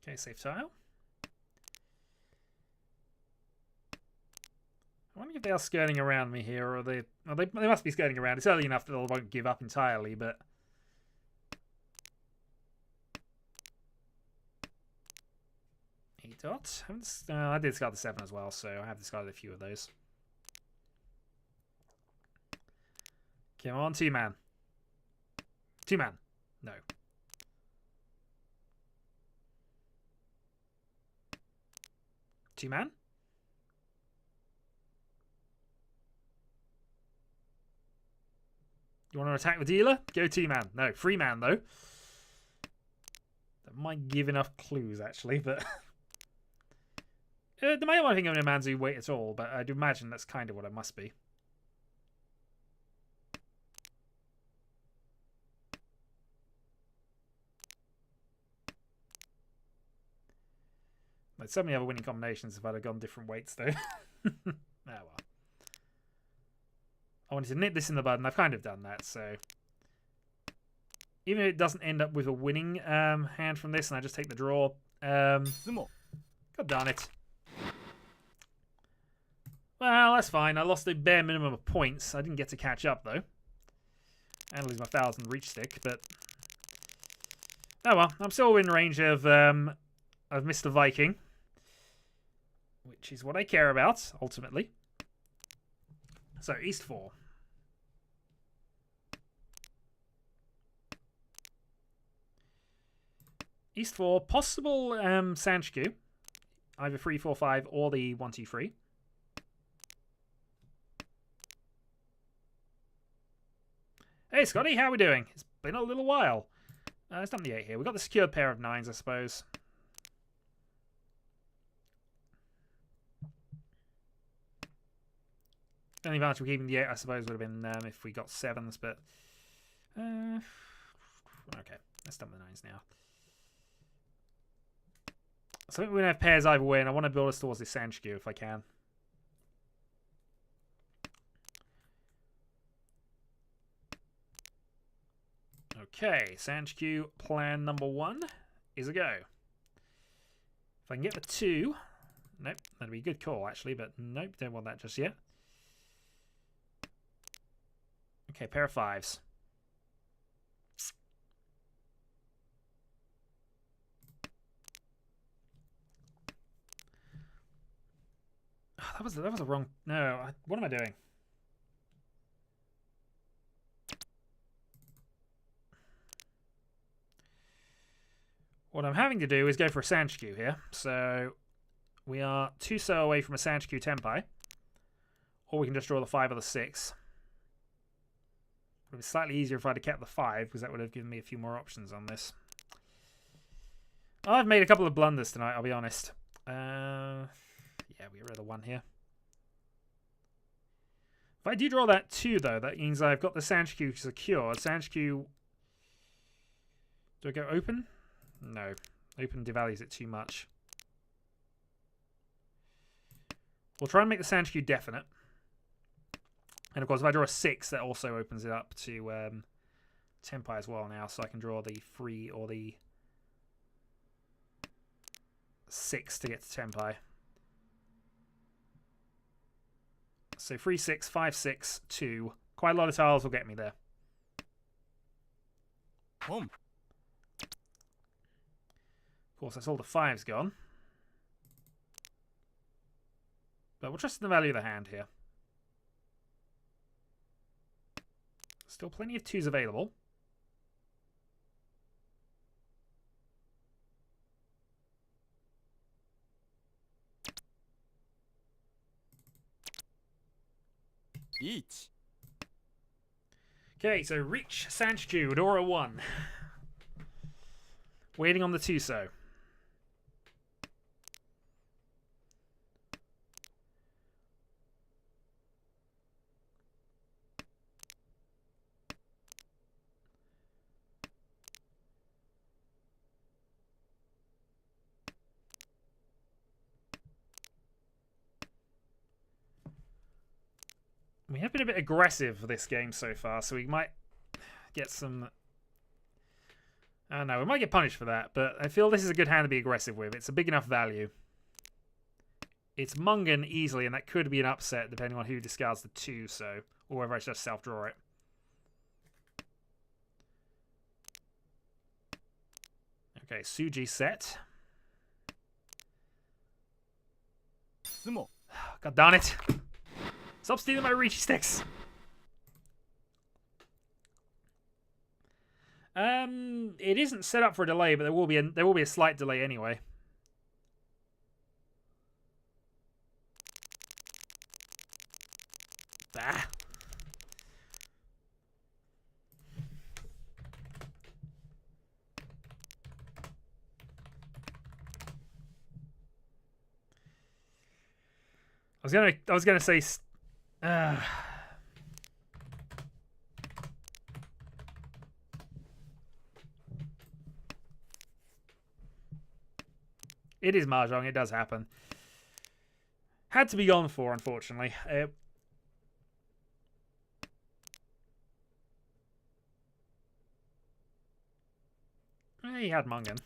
Okay, safe tile. I wonder if they are skirting around me here, or they must be skirting around. It's early enough that they won't give up entirely, but dot. I did discard the 7 as well, so I have discarded a few of those. Come on, 2 man. 2 man. No. Two man? You want to attack the dealer? Go 2 man. No, 3 man though. That might give enough clues actually, but there might not think of a Manzu weight at all, but I do imagine that's kind of what it must be. Like so many other winning combinations if I'd have gone different weights though. Oh well. I wanted to nip this in the bud, and I've kind of done that, so even if it doesn't end up with a winning hand from this, and I just take the draw, god darn it. Well, that's fine. I lost a bare minimum of points. I didn't get to catch up, though. And lose my 1,000 reach stick, but oh well. I'm still in range of Mr. Viking, which is what I care about, ultimately. So, East 4. East 4, possible Sanchiku. Either 3, 4, 5 or the 1, 2, 3. Hey Scotty, how are we doing? It's been a little while. It's not the 8 here. We've got the secured pair of 9s, I suppose. The only advantage of keeping the 8, I suppose, would have been if we got 7s, but Okay, let's dump the 9s now. So I think we're going to have pairs either way, and I want to build us towards this Sanshikyu if I can. Okay, Sanshikyu plan number 1 is a go. If I can get the 2... Nope, that'd be a good call actually, but nope, don't want that just yet. Okay, pair of 5s. Oh, that was a wrong... No, what am I doing? What I'm having to do is go for a Sanshikyu here. So we are 2 so away from a Sanshikyu Tenpai. Or we can just draw the 5 or the 6. It would be slightly easier if I'd have kept the 5, because that would have given me a few more options on this. I've made a couple of blunders tonight, I'll be honest. Yeah, we get rid of the 1 here. If I do draw that 2, though, that means I've got the Sanshikyu secured. Sanshikyu... Do I go open? No. Open devalues it too much. We'll try and make the Sanshikyu definite. And of course, if I draw a 6, that also opens it up to Tenpai as well now. So I can draw the 3 or the 6 to get to Tenpai. So 3, 6, 5, 6, 2. Quite a lot of tiles will get me there. Boom. Of course, that's all the 5's gone. But we'll trust in the value of the hand here. Still plenty of 2's available. Riichi. Okay, so Riichi Sanshikyu, Adora 1. Waiting on the 2 so. We have been a bit aggressive for this game so far, so we might get some... I don't know, we might get punished for that, but I feel this is a good hand to be aggressive with. It's a big enough value. It's Mungen easily, and that could be an upset depending on who discards the 2, so... Or whether I just self-draw it. Okay, Suji set. Sumo. God darn it! Stop stealing my Riichi sticks! It isn't set up for a delay, but there will be a slight delay anyway. Bah. I was gonna say. It is Mahjong. It does happen. Had to be gone for, unfortunately. He had Mungen.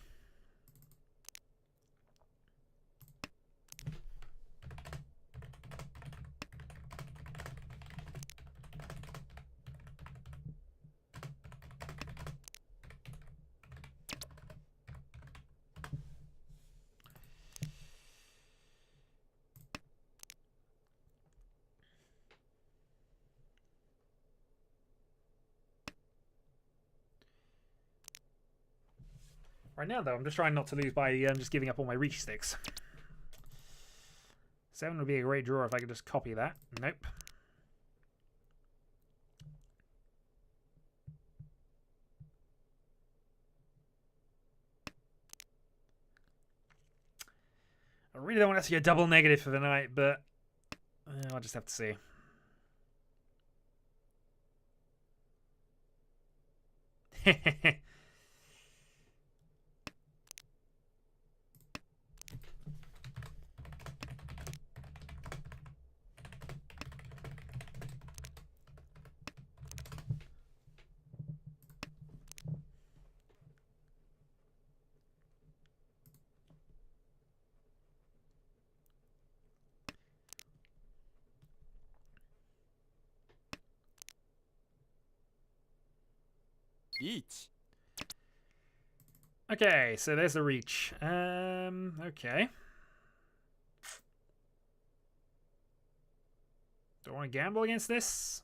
Right now, though, I'm just trying not to lose by just giving up all my Riichi sticks. 7 would be a great draw if I could just copy that. Nope. I really don't want to see a double negative for the night, but I'll just have to see. Riichi. Okay, so there's the reach. Okay. Do I want to gamble against this?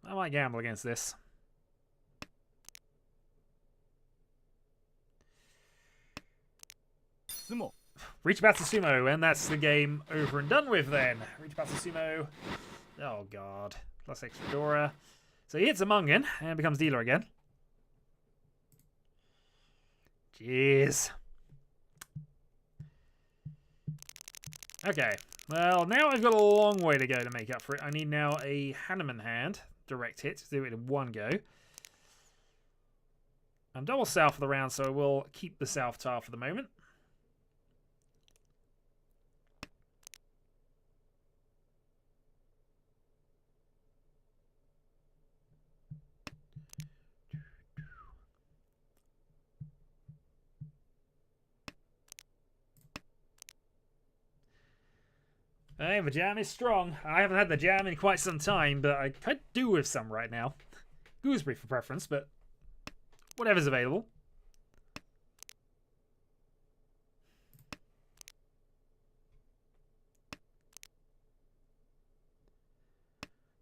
I might gamble against this. Sumo. Reach Battle Sumo, and that's the game over and done with then. Reach Battle Sumo. Oh god. Plus extra Dora. So he hits a Mungan and becomes dealer again. Jeez. Okay. Well, now I've got a long way to go to make up for it. I need now a Hanuman hand. Direct hit to do it in one go. I'm double south for the round, so I will keep the south tile for the moment. Hey, the jam is strong. I haven't had the jam in quite some time, but I could do with some right now. Gooseberry for preference, but whatever's available.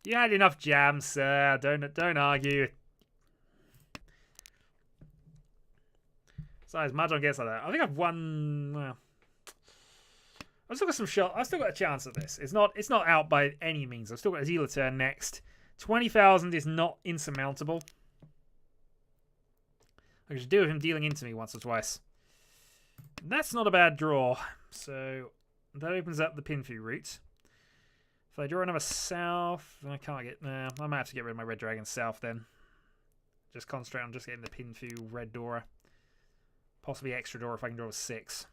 You had enough jam, sir. Don't argue. Besides, Mahjong gets like that. I think I've won. Well, I've still got some shot. I've still got a chance at this. It's not out by any means. I've still got a dealer turn next. 20,000 is not insurmountable. I could do with him dealing into me once or twice. That's not a bad draw. So that opens up the Pinfu route. If I draw another south, I can't get. Nah, I might have to get rid of my red dragon south then. Just concentrate on just getting the Pinfu red Dora. Possibly extra Dora if I can draw a 6.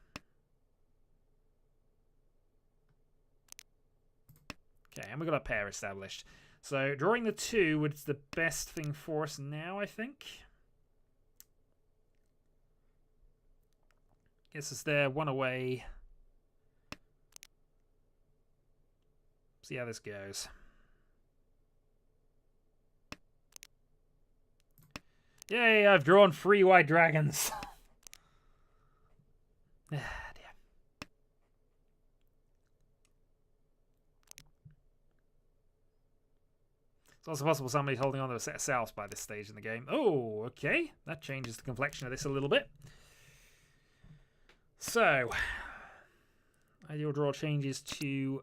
Okay, and we've got a pair established. So drawing the 2 was the best thing for us now, I think. Gets us there, 1 away. See how this goes. Yay, I've drawn 3 white dragons. Ah, dear. It's also possible somebody's holding on to a set of souths by this stage in the game. Oh, okay. That changes the complexion of this a little bit. So, ideal draw changes to...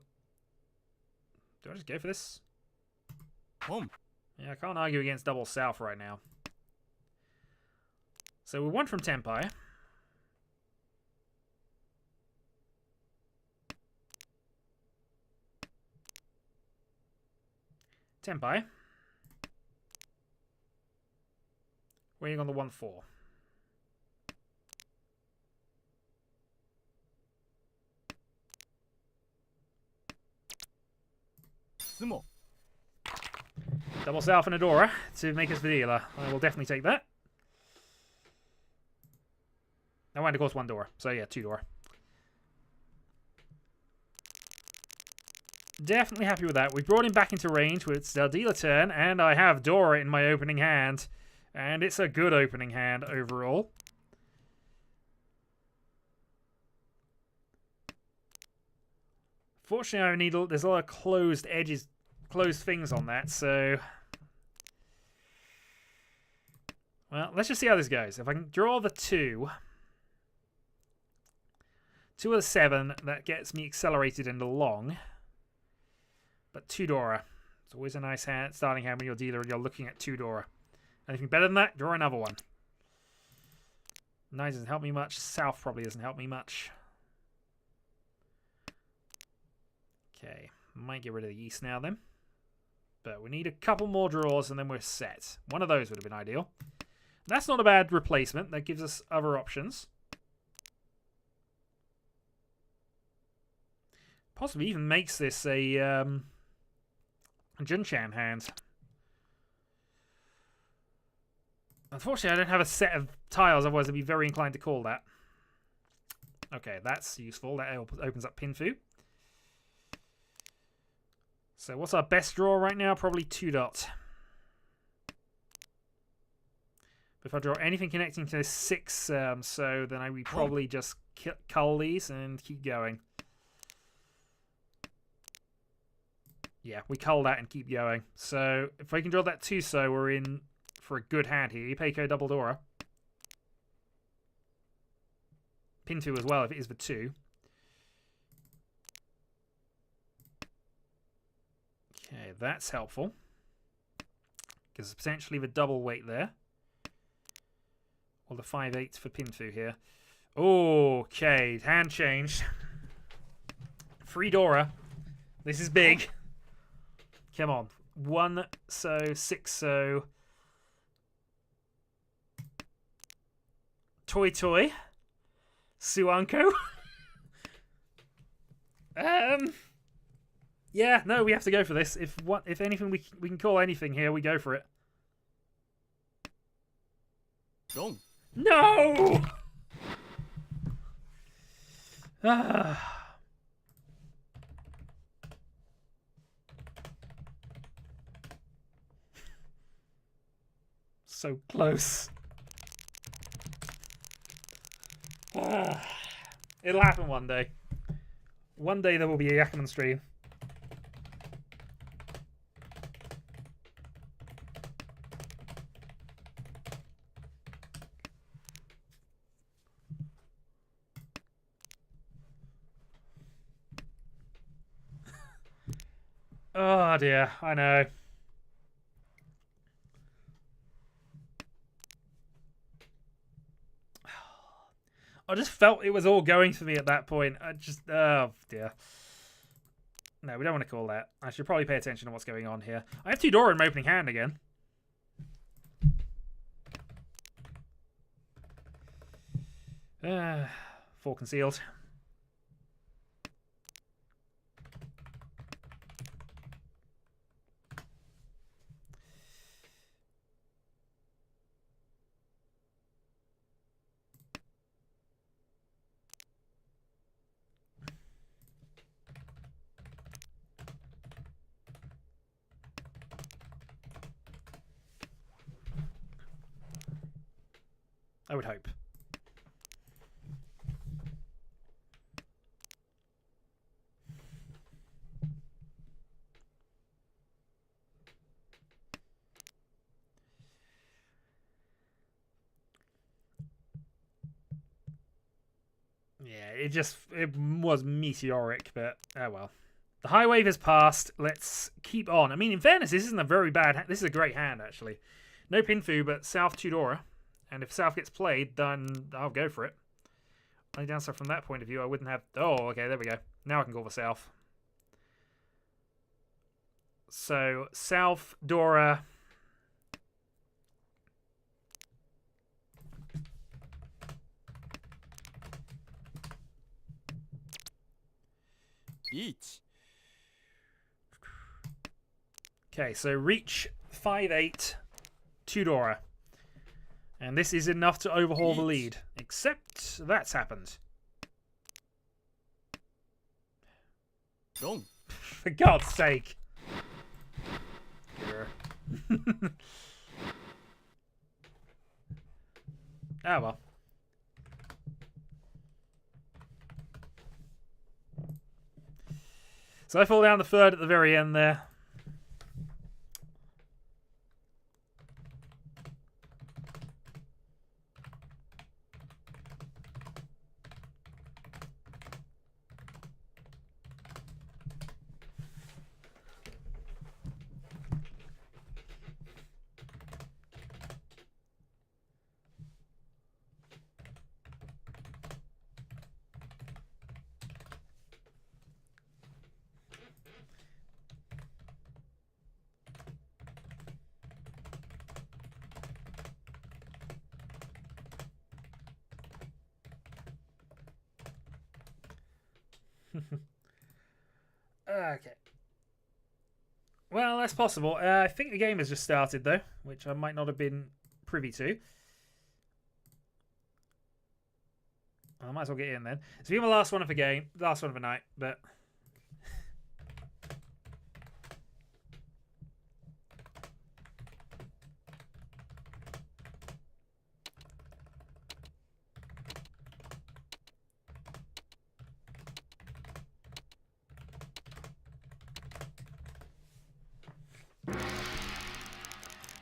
Do I just go for this? Yeah, I can't argue against double south right now. So we're 1 from Tenpai. Tenpai. Waiting on the 1-4. Sumo. Double south and a Dora to make us the dealer. I will definitely take that. And of course 1 Dora. So yeah, 2 Dora. Definitely happy with that. We brought him back into range with the dealer turn, and I have Dora in my opening hand. And it's a good opening hand overall. Fortunately, there's a lot of closed edges, closed things on that, so... Well, let's just see how this goes. If I can draw the 2... 2 of the 7, that gets me accelerated into long. But 2 Dora. It's always a nice hand, starting hand when you're dealer and you're looking at 2 Dora. Anything better than that, draw another one. 9 doesn't help me much. South probably doesn't help me much. Okay, might get rid of the east now then. But we need a couple more draws and then we're set. One of those would have been ideal. That's not a bad replacement. That gives us other options. Possibly even makes this a Junchan hand. Unfortunately, I don't have a set of tiles, otherwise I'd be very inclined to call that. Okay, that's useful. That opens up Pinfu. So what's our best draw right now? Probably 2 dot. If I draw anything connecting to 6, so then we probably just cull these and keep going. Yeah, we cull that and keep going. So if I can draw that 2, so we're in for a good hand here. Ipeco double Dora. Pinfu as well if it is the 2. Okay, that's helpful. Because potentially the double weight there. Or the 5/8 for Pinfu here. Okay, hand changed. 3 Dora. This is big. Come on. 1 so, 6 so. Toy Toy. Suanko. Yeah, no, we have to go for this. If anything we can call anything here, we go for it. Wrong. No! Ah. So close. Ah. It'll happen one day. One day there will be a Yakuman stream. Oh dear, I know. I just felt it was all going for me at that point. Oh dear. No, we don't want to call that. I should probably pay attention to what's going on here. I have 2 Dora in my opening hand again. Four concealed. I would hope. Yeah, it was meteoric, but oh well. The high wave has passed. Let's keep on. I mean, in fairness, this isn't a very bad. This is a great hand actually. No Pinfu, but South Tudora. And if South gets played, then I'll go for it. Only downside from that point of view, I wouldn't have... Oh, okay, there we go. Now I can go for South. So, South, Dora... Each. Okay, so Reach 5/8, 2 Dora. And this is enough to overhaul the lead. Except that's happened. Wrong. For God's sake. Ah, well. So I fall down the 3rd at the very end there. Okay. Well, that's possible. I think the game has just started, though, which I might not have been privy to. I might as well get in then. It's been the last one of the game, last one of the night, but...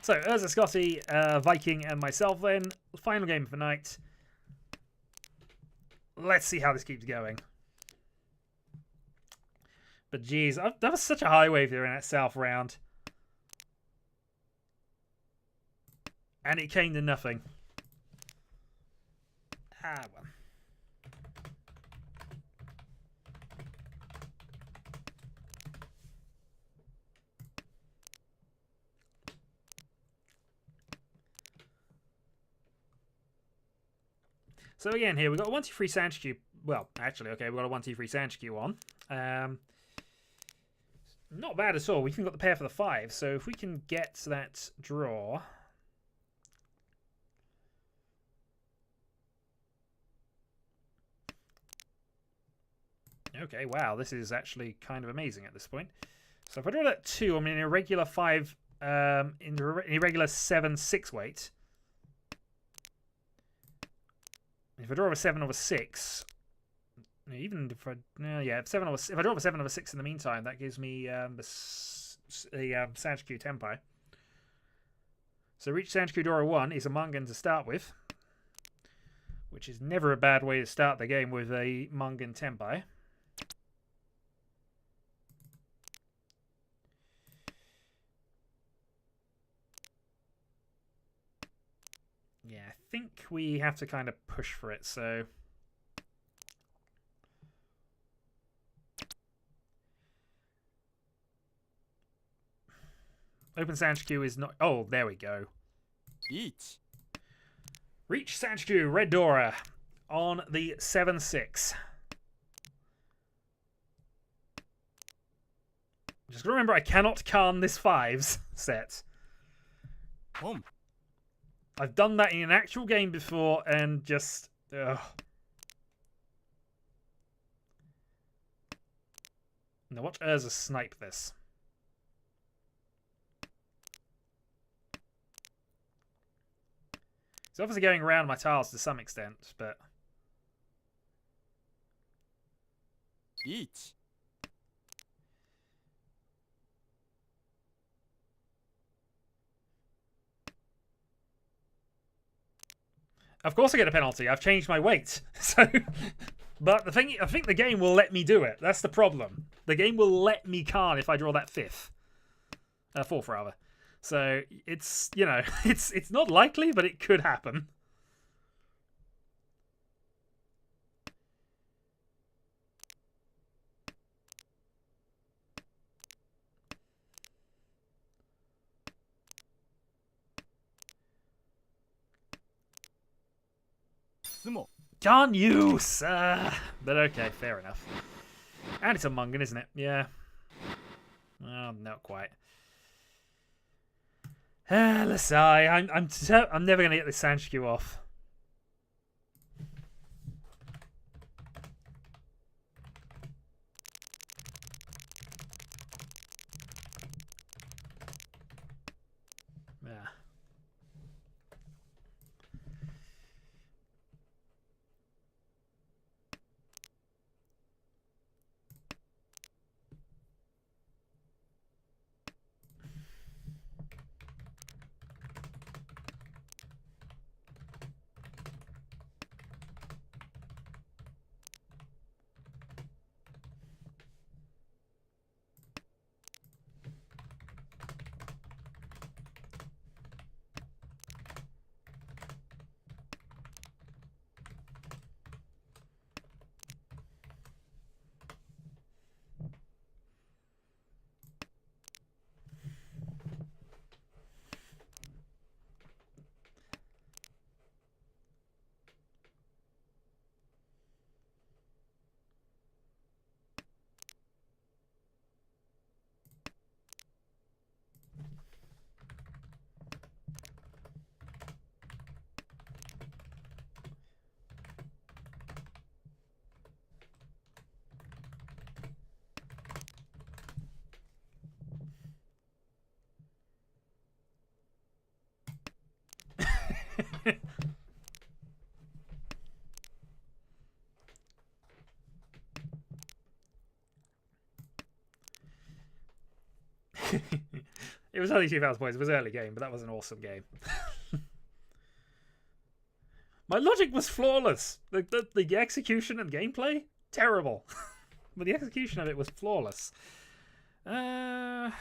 So, Urza Scotty, Viking, and myself then. Final game of the night. Let's see how this keeps going. But geez, that was such a high wave there in that south round. And it came to nothing. Ah, well. So again, here we've got a 1-2-3 Sand Cube. Well, actually, okay, we've got a 1-2-3 Sand Cube on. Not bad at all. We've even got the pair for the 5. So if we can get that draw. Okay, wow, this is actually kind of amazing at this point. So if I draw that 2, I'm in a regular 5, in a irregular 7-6 weight. If I draw a 7 or a 6, even if I if I draw a 7 or a 6 in the meantime, that gives me the Sanshikyu Tenpai. So Riichi Sanshikyu Dora 1 is a Mungan to start with, which is never a bad way to start the game with a Mungan Tenpai. Yeah, I think we have to kind of push for it, so... Open Sanshikyu is not... Oh, there we go. Each. Riichi Sanshikyu, Red Dora, on the 7-6. Just remember, I cannot Khan this 5s set. I've done that in an actual game before and just... Ugh. Now watch Urza snipe this. It's obviously going around my tiles to some extent, but... Each. Of course I get a penalty. I've changed my weight. So, but the thing, I think the game will let me do it. That's the problem. The game will let me Khan if I draw that 5th. 4th, rather. So, it's, you know, it's not likely, but it could happen. Can't use! But okay, fair enough. And it's a Mungan, isn't it? Yeah. Well, not quite. Let's see. I'm never going to get this Sanshikyu off. Yeah. It was only 2,000 points. It was early game, but that was an awesome game. My logic was flawless. The execution and gameplay, terrible. But the execution of it was flawless. Do I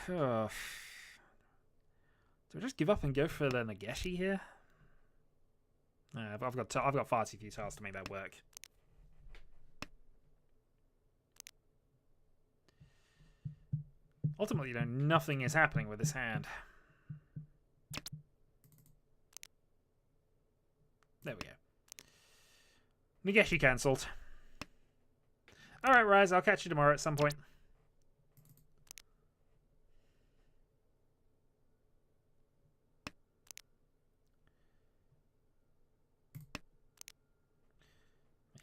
just give up and go for the Nageshi here? I've got far too few tiles to make that work. Ultimately, you know, nothing is happening with this hand. There we go. Nageshi cancelled. Alright, Rise, I'll catch you tomorrow at some point.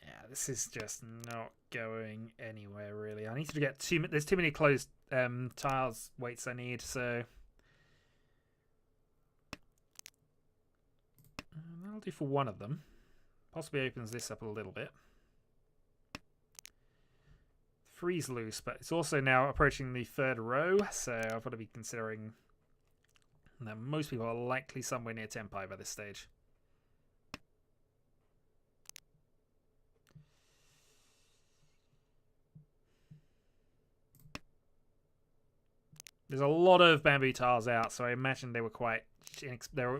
Yeah, this is just not going anywhere, really. I need to get there's too many closed tiles weights I need, so... that'll do for one of them. Possibly opens this up a little bit. Freeze loose, but it's also now approaching the third row, so I've got to be considering that most people are likely somewhere near Tenpai by this stage. There's a lot of bamboo tiles out, so I imagine they were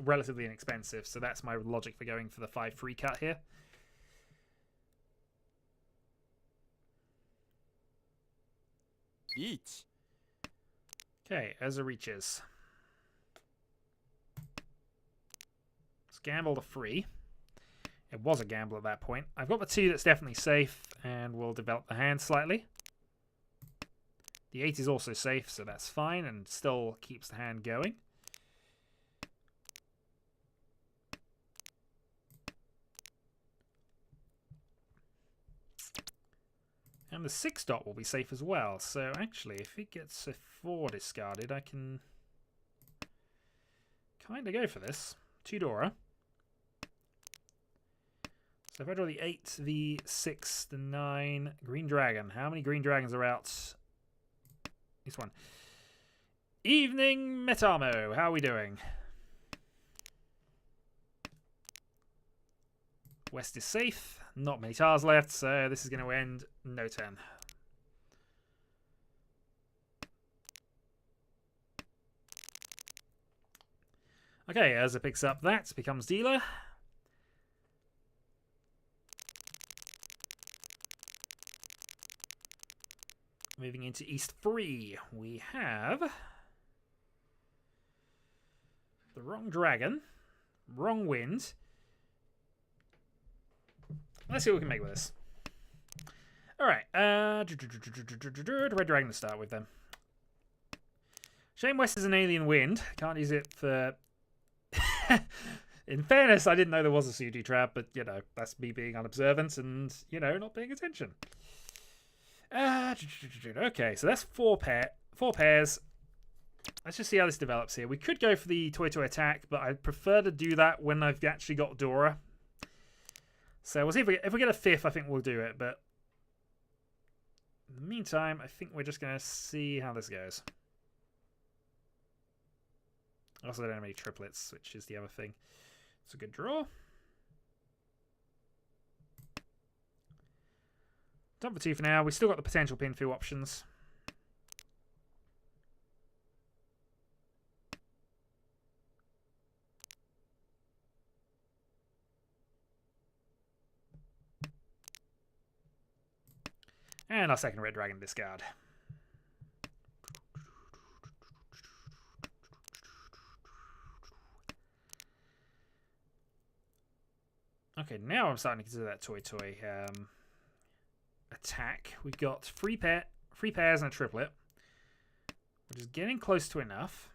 relatively inexpensive, so that's my logic for going for the 5 free cut here. Each. Okay, Urza reaches. Let's gamble the free. It was a gamble at that point. I've got the 2 that's definitely safe, and we'll develop the hand slightly. The 8 is also safe, so that's fine, and still keeps the hand going. And the 6 dot will be safe as well. So actually, if it gets a 4 discarded, I can kind of go for this. 2 Dora. So if I draw the 8, the 6, the 9, Green Dragon. How many Green Dragons are out? This one. Evening Metamo. How are we doing? West is safe. Not many tiles left, so this is going to end no turn. Okay, Urza picks up that, becomes dealer. Moving into East 3, we have the wrong dragon, wrong wind. Let's see what we can make with this. Alright, Red Dragon to start with then. Shame West is an alien wind. Can't use it for... In fairness, I didn't know there was a Suji trap, but, you know, that's me being unobservant and, you know, not paying attention. Okay, so that's 4 pairs. Let's just see how this develops here. We could go for the Toy attack, but I'd prefer to do that when I've actually got Dora. So we'll see if we get a 5th, I think we'll do it. But in the meantime, I think we're just going to see how this goes. I also don't have any triplets, which is the other thing. It's a good draw. Done for 2 for now. We've still got the potential pin through options. And our second red dragon discard. Okay, now I'm starting to consider that toy attack. We've got 3 pairs and a triplet, which is getting close to enough.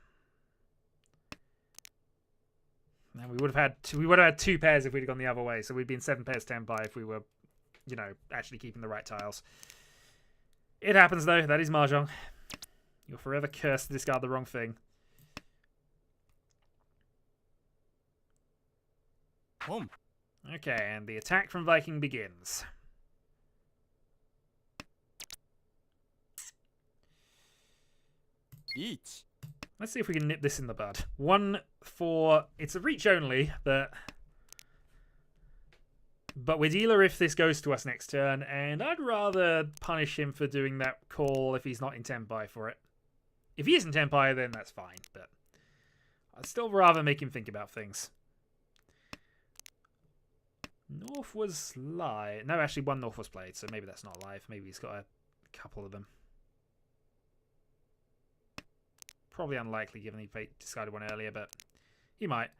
Now we would have had 2 pairs if we'd gone the other way, so we'd been 7 pairs 10 by if we were, you know, actually keeping the right tiles. It happens though. That is Mahjong. You're forever cursed to discard the wrong thing. Home. Okay, and the attack from Viking begins. Each. Let's see if we can nip this in the bud. 1 for... It's a reach only, but we're dealer if this goes to us next turn, and I'd rather punish him for doing that call if he's not in Tenpai for it. If he is in Tenpai, then that's fine, but I'd still rather make him think about things. North was live. No, actually, 1 North was played, so maybe that's not live. Maybe he's got a couple of them. Probably unlikely, given he discarded 1 earlier, but he might.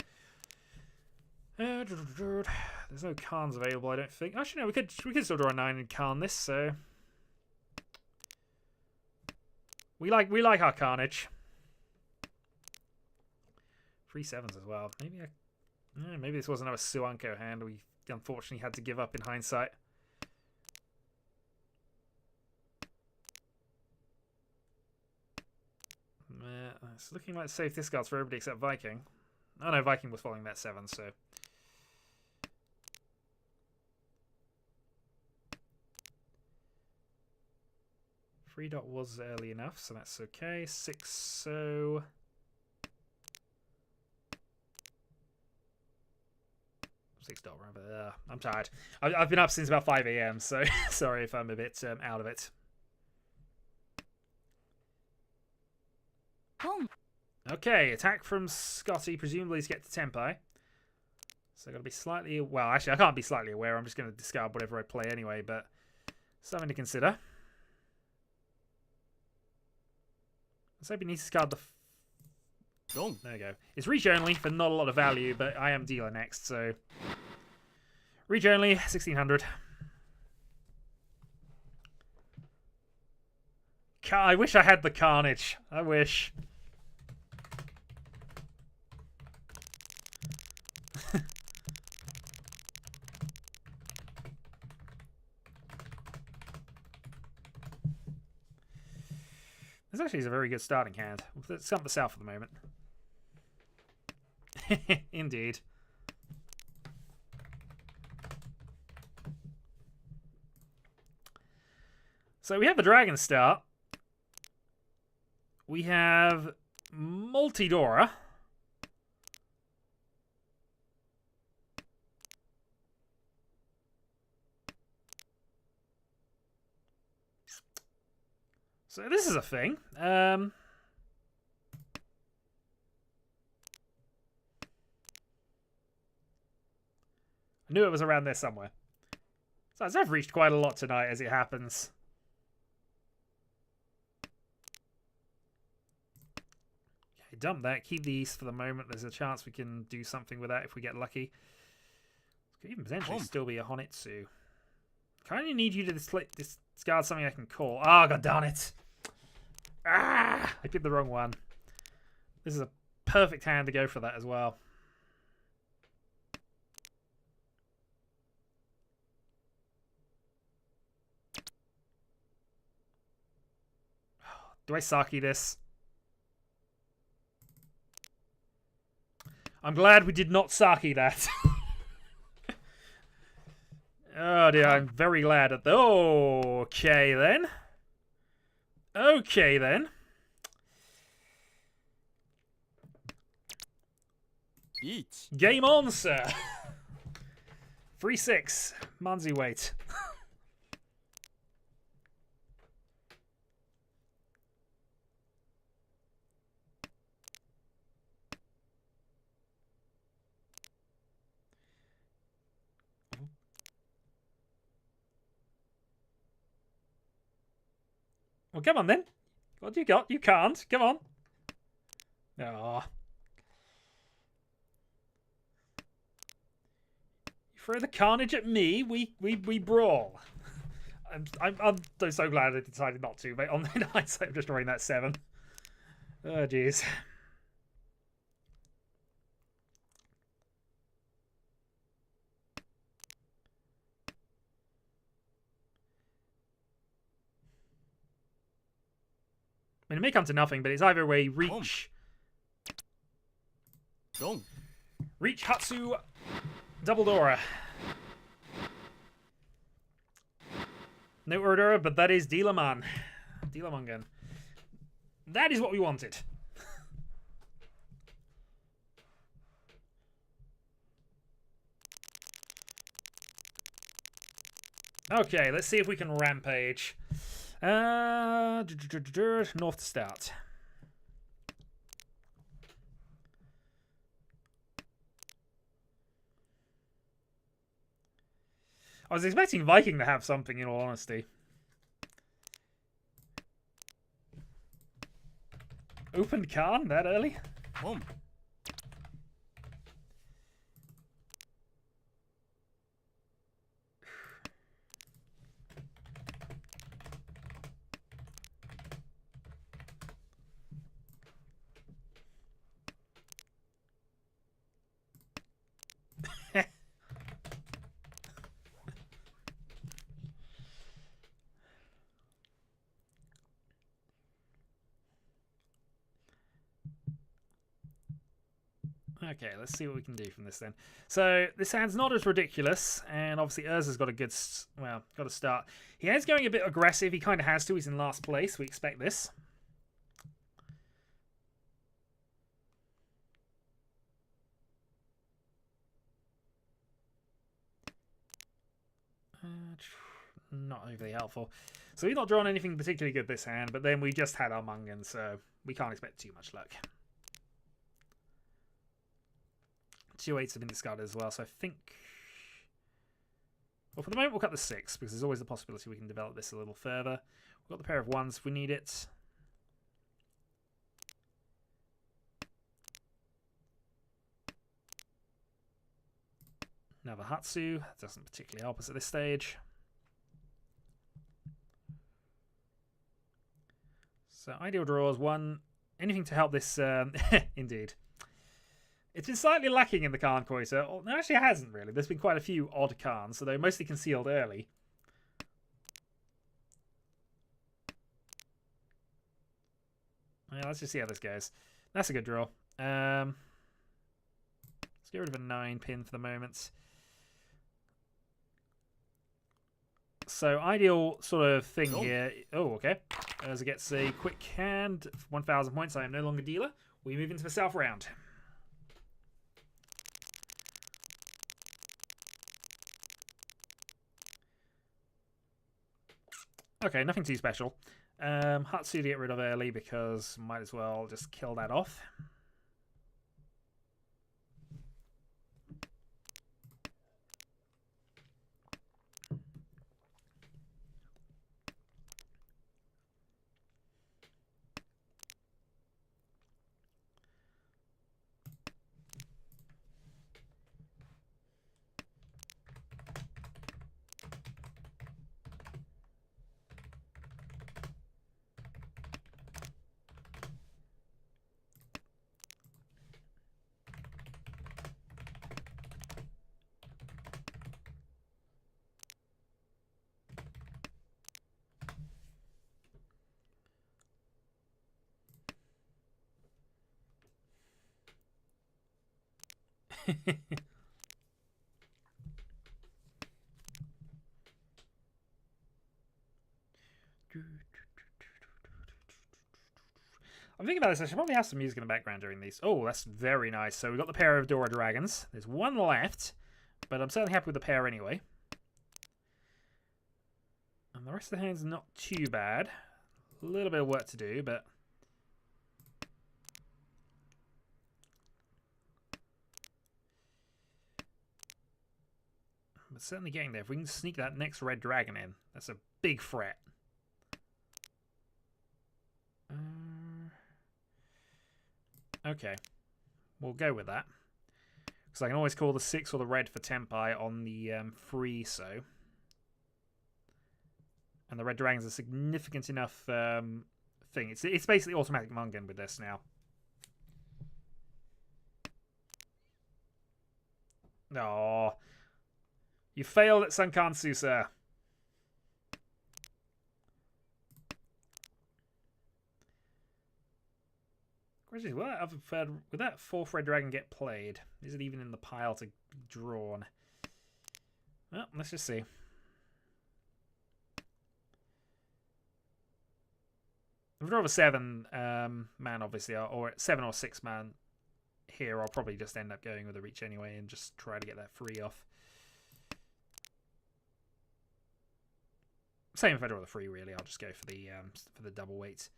There's no Khans available, I don't think. Actually, no, we could still draw a 9 and Khan this, so we like our carnage. 3 7s as well. Maybe this wasn't our Suanko hand. We unfortunately had to give up in hindsight. It's looking like safe discards for everybody except Viking. Oh no, Viking was following that 7, so. Free dot was early enough, so that's okay. 6, so. $6 I'm tired. I've been up since about 5 AM, so sorry if I'm a bit out of it. Okay, attack from Scotty, presumably to get to Tenpai. So I've got to be slightly... Well, actually, I can't be slightly aware. I'm just going to discard whatever I play anyway, but something to consider. Let's hope he needs to discard the... There we go. It's reach only for not a lot of value, but I am dealer next, so... Reach only, 1600. I wish I had the carnage. I wish. This actually is a very good starting hand. Let's come to the south for the moment. Indeed. So we have the Dragon Star. We have Multidora. So this is a thing. I knew it was around there somewhere. So I've reached quite a lot tonight as it happens. Okay, dump that. Keep the east for the moment. There's a chance we can do something with that if we get lucky. Could even potentially still be a Honitsu. Kind of need you to discard something I can call. Ah, god darn it. Ah, I picked the wrong one. This is a perfect hand to go for that as well. Do I Saki this? I'm glad we did not Saki that. Oh dear, I'm very glad at the... Okay then. Okay then. Game on, sir. 3-6. Manzi wait. Well, come on then. What do you got? You can't. Come on. Ah. You throw the carnage at me, we brawl. I'm so glad I decided not to, but on the hindsight of destroying that 7. Oh, jeez. I mean, it may come to nothing, but it's either way. Reach. Reach Hatsu Double Dora. No Urdura, but that is Dealerman. Dealermangan. That is what we wanted. Okay, let's see if we can rampage. North to start. I was expecting Viking to have something, in all honesty. Opened Khan that early? Boom. Okay, let's see what we can do from this then. So this hand's not as ridiculous, and obviously Urza's got a good, well, got a start. He is going a bit aggressive. He kind of has to. He's in last place. We expect this. Not overly helpful. So we've not drawn anything particularly good this hand, but then we just had our Mungan, so we can't expect too much luck. 2 8s have been discarded as well, so I think... Well, for the moment, we'll cut the 6, because there's always the possibility we can develop this a little further. We've got the pair of 1s if we need it. Another Hatsu. Doesn't particularly help us at this stage. So, ideal draws. 1. Anything to help this... Indeed. It's been slightly lacking in the Khan Koita. No, actually it hasn't really. There's been quite a few odd Khans, so they're mostly concealed early. Yeah, let's just see how this goes. That's a good draw. Let's get rid of a 9 pin for the moment. So ideal sort of thing here. Oh, okay. As it gets a quick hand, 1,000 points. I am no longer dealer. We move into the south round. Okay, nothing too special. Hatsu to get rid of early because might as well just kill that off. I'm thinking about this. I should probably have some music in the background during these. Oh, that's very nice. So we've got the pair of Dora Dragons. There's one left, but I'm certainly happy with the pair anyway. And the rest of the hand's not too bad. A little bit of work to do, but... But certainly getting there. If we can sneak that next red dragon in, that's a big threat. Okay, we'll go with that. Because I can always call the 6 or the red for Tempai on the free, so. And the red dragon's a significant enough thing. It's basically automatic Mungan with this now. Oh, you failed at Sankansu, sir. Question is, would that 4th red dragon get played? Is it even in the pile to be drawn? Well, let's just see. If I draw a 7 man, obviously, or 7 or 6 man here, I'll probably just end up going with a reach anyway and just try to get that free off. Same if I draw the 3, really. I'll just go for the double weight.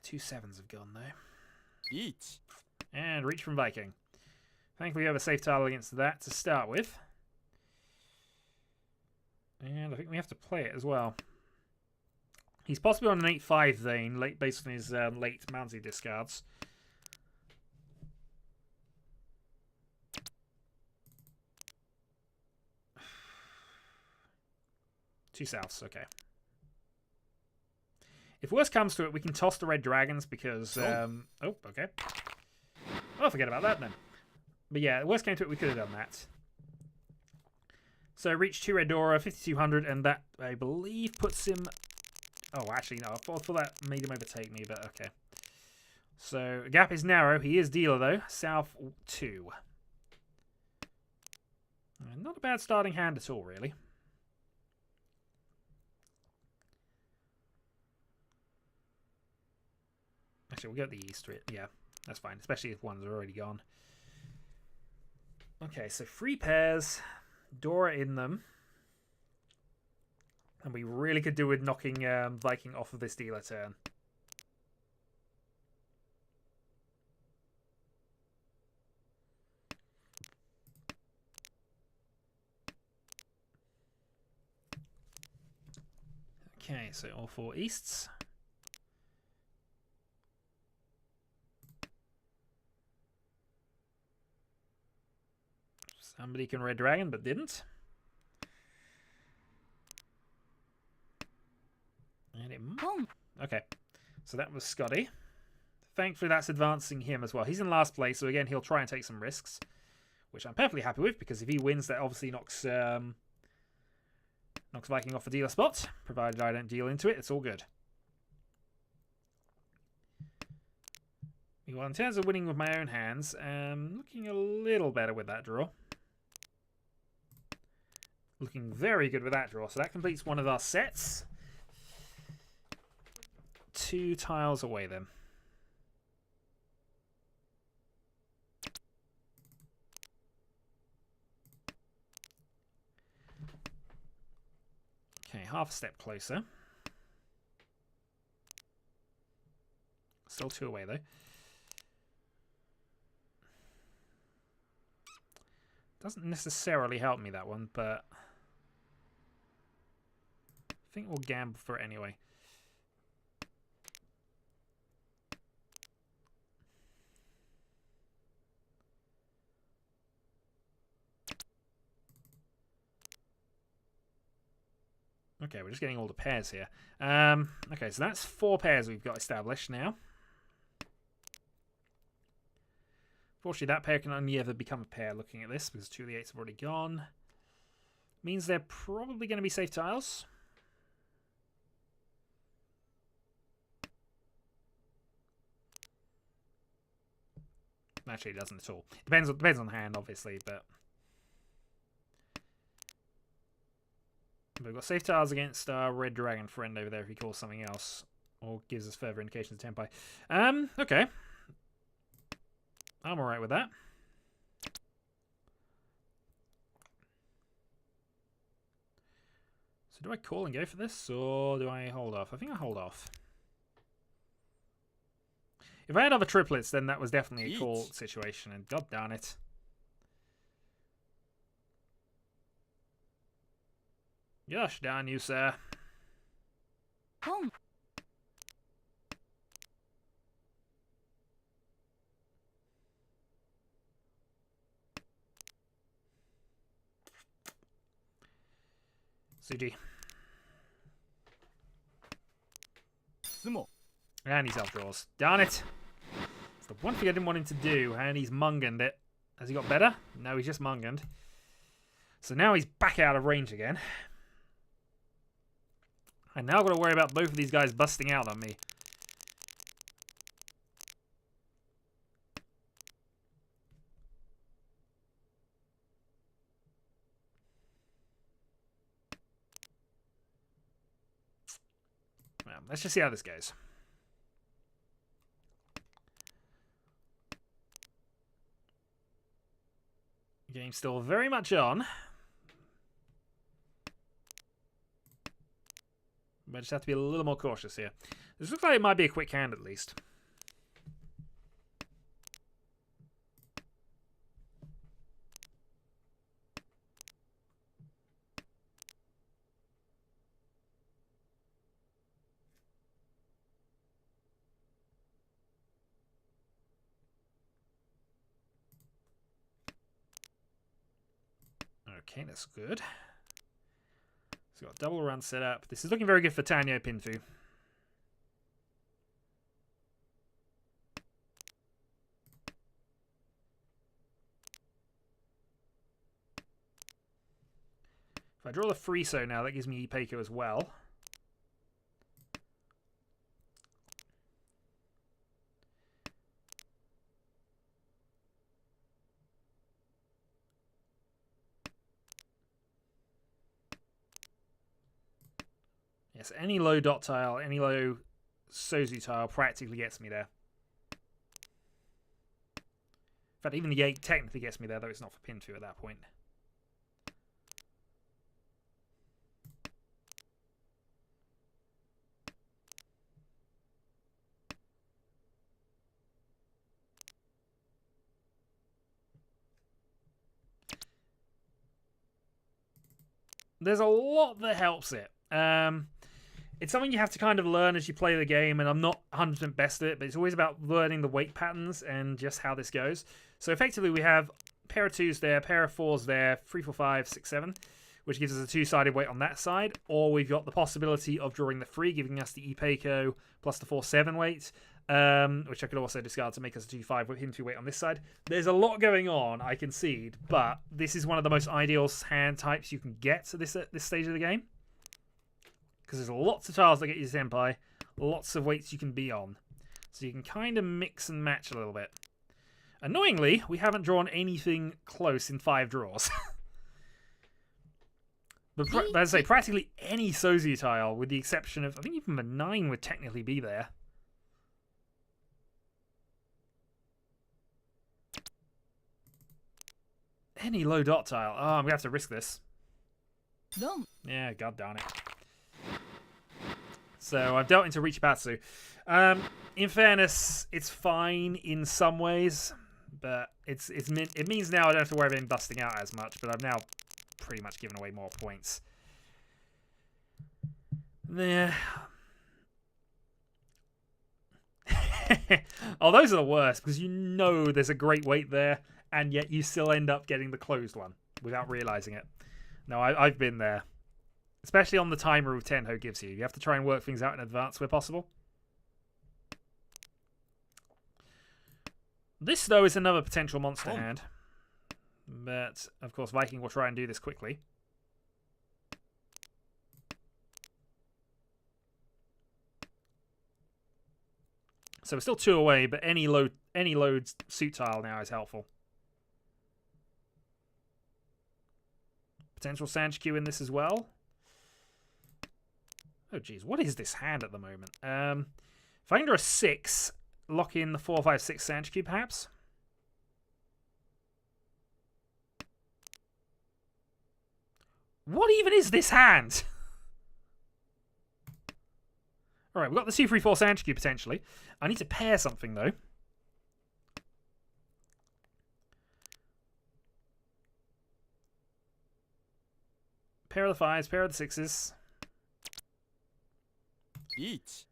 2 7s have gone, though. Riichi. And Reach from Viking. Thankfully, we have a safe tile against that to start with. And I think we have to play it as well. He's possibly on an 8-5 vein, based on his late Mounty discards. Two souths, okay. If worse comes to it, we can toss the red dragons because... oh, okay. Oh, forget about that then. But yeah, worst came to it, we could have done that. So reach 2 red Dora, 5200, and that, I believe, puts him... Oh, actually, no, I thought that made him overtake me, but okay. So, gap is narrow. He is dealer, though. South 2. Not a bad starting hand at all, really. Actually, we'll go the east. Yeah, that's fine, especially if one's already gone. Okay, so 3 pairs, Dora in them. And we really could do with knocking Viking off of this dealer turn. Okay, so all 4 easts. Somebody can red dragon, but didn't. And it... Okay, so that was Scotty. Thankfully, that's advancing him as well. He's in last place, so again, he'll try and take some risks, which I'm perfectly happy with, because if he wins, that obviously knocks Viking off the dealer spot. Provided I don't deal into it, it's all good. Well, in terms of winning with my own hands, looking a little better with that draw. Looking very good with that draw. So that completes one of our sets. 2 tiles away then. Okay, half a step closer. Still 2 away though. Doesn't necessarily help me, that one, but I think we'll gamble for it anyway. Okay, we're just getting all the pairs here. Okay, so that's 4 pairs we've got established now. Fortunately, that pair can only ever become a pair looking at this, because 2 of the 8s have already gone. Means they're probably going to be safe tiles. Actually, it doesn't at all. Depends on the hand, obviously, but... We've got safe tiles against our red dragon friend over there if he calls something else. Or gives us further indications of Tenpai. Okay. I'm alright with that. So do I call and go for this, or do I hold off? I think I hold off. If I had other triplets, then that was definitely a call situation, and god darn it. Gosh darn you, sir. CG. And he's elf draws. Darn it. It's the one thing I didn't want him to do, and he's munganed it. Has he got better? No, he's just munganed. So now he's back out of range again. I now got to worry about both of these guys busting out on me. Well, let's just see how this goes. Game's still very much on. But I just have to be a little more cautious here. This looks like it might be a quick hand at least. Okay, that's good. So got double run set up. This is looking very good for Tenhou Pinfu. If I draw the Friso now, that gives me Ipeiko as well. Yes, any low dot tile, any low Sozu tile practically gets me there. In fact, even the 8 technically gets me there, though it's not for Pinfu at that point. There's a lot that helps it. It's something you have to kind of learn as you play the game, and I'm not 100% best at it, but it's always about learning the weight patterns and just how this goes. So effectively, we have a pair of 2s there, pair of 4s there, 3, 4, 5, 6, 7, which gives us a 2-sided weight on that side. Or we've got the possibility of drawing the 3, giving us the Ipeiko plus the 4, 7 weight, which I could also discard to make us a 2, 5 with him 2 weight on this side. There's a lot going on, I concede, but this is one of the most ideal hand types you can get at this stage of the game. Because there's lots of tiles that get you Senpai, lots of weights you can be on. So you can kind of mix and match a little bit. Annoyingly, we haven't drawn anything close in 5 draws. But as I say, practically any Sozu tile, with the exception of, I think even the 9 would technically be there. Any low dot tile. Oh, I'm going to have to risk this. No. Yeah, god darn it. So I've dealt into Riichi Mahjong. In fairness, it's fine in some ways, but it means now I don't have to worry about him busting out as much, but I've now pretty much given away more points. There. Oh, those are the worst, because you know there's a great weight there, and yet you still end up getting the closed one without realizing it. No, I've been there. Especially on the timer with Tenhou gives you. You have to try and work things out in advance where possible. This, though, is another potential monster hand. But, of course, Viking will try and do this quickly. So we're still 2 away, but any load suit tile now is helpful. Potential Sanchikyu in this as well. Oh, geez. What is this hand at the moment? If I can draw a 6, lock in the 4, 5, 6 Sanchikyu, perhaps? What even is this hand? Alright, we've got the 2, 3, 4 Sanchikyu, potentially. I need to pair something, though. Pair of the 5s, pair of the 6s. Each.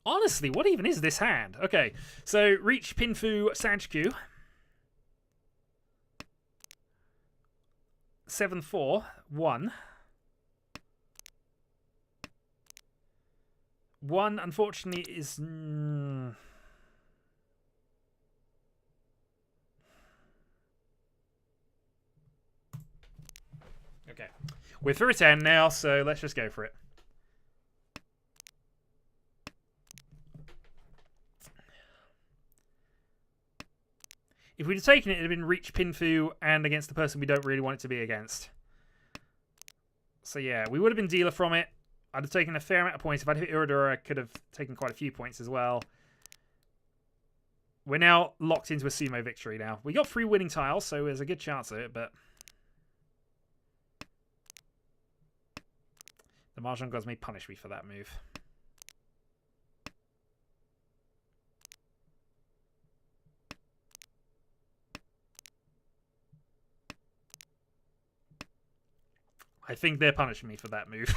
Honestly, what even is this hand? Okay, so Riichi Pinfu Sanchikyu. 7, 4, 1. 1, unfortunately, is... Okay. We're through a 10 now, so let's just go for it. If we'd have taken it, it'd have been Riichi Pinfu and against the person we don't really want it to be against. So yeah, we would have been dealer from it. I'd have taken a fair amount of points. If I'd hit Uradura, I could have taken quite a few points as well. We're now locked into a sumo victory now. We got 3 winning tiles, so there's a good chance of it, but... The Mahjong gods may punish me for that move. I think they're punishing me for that move.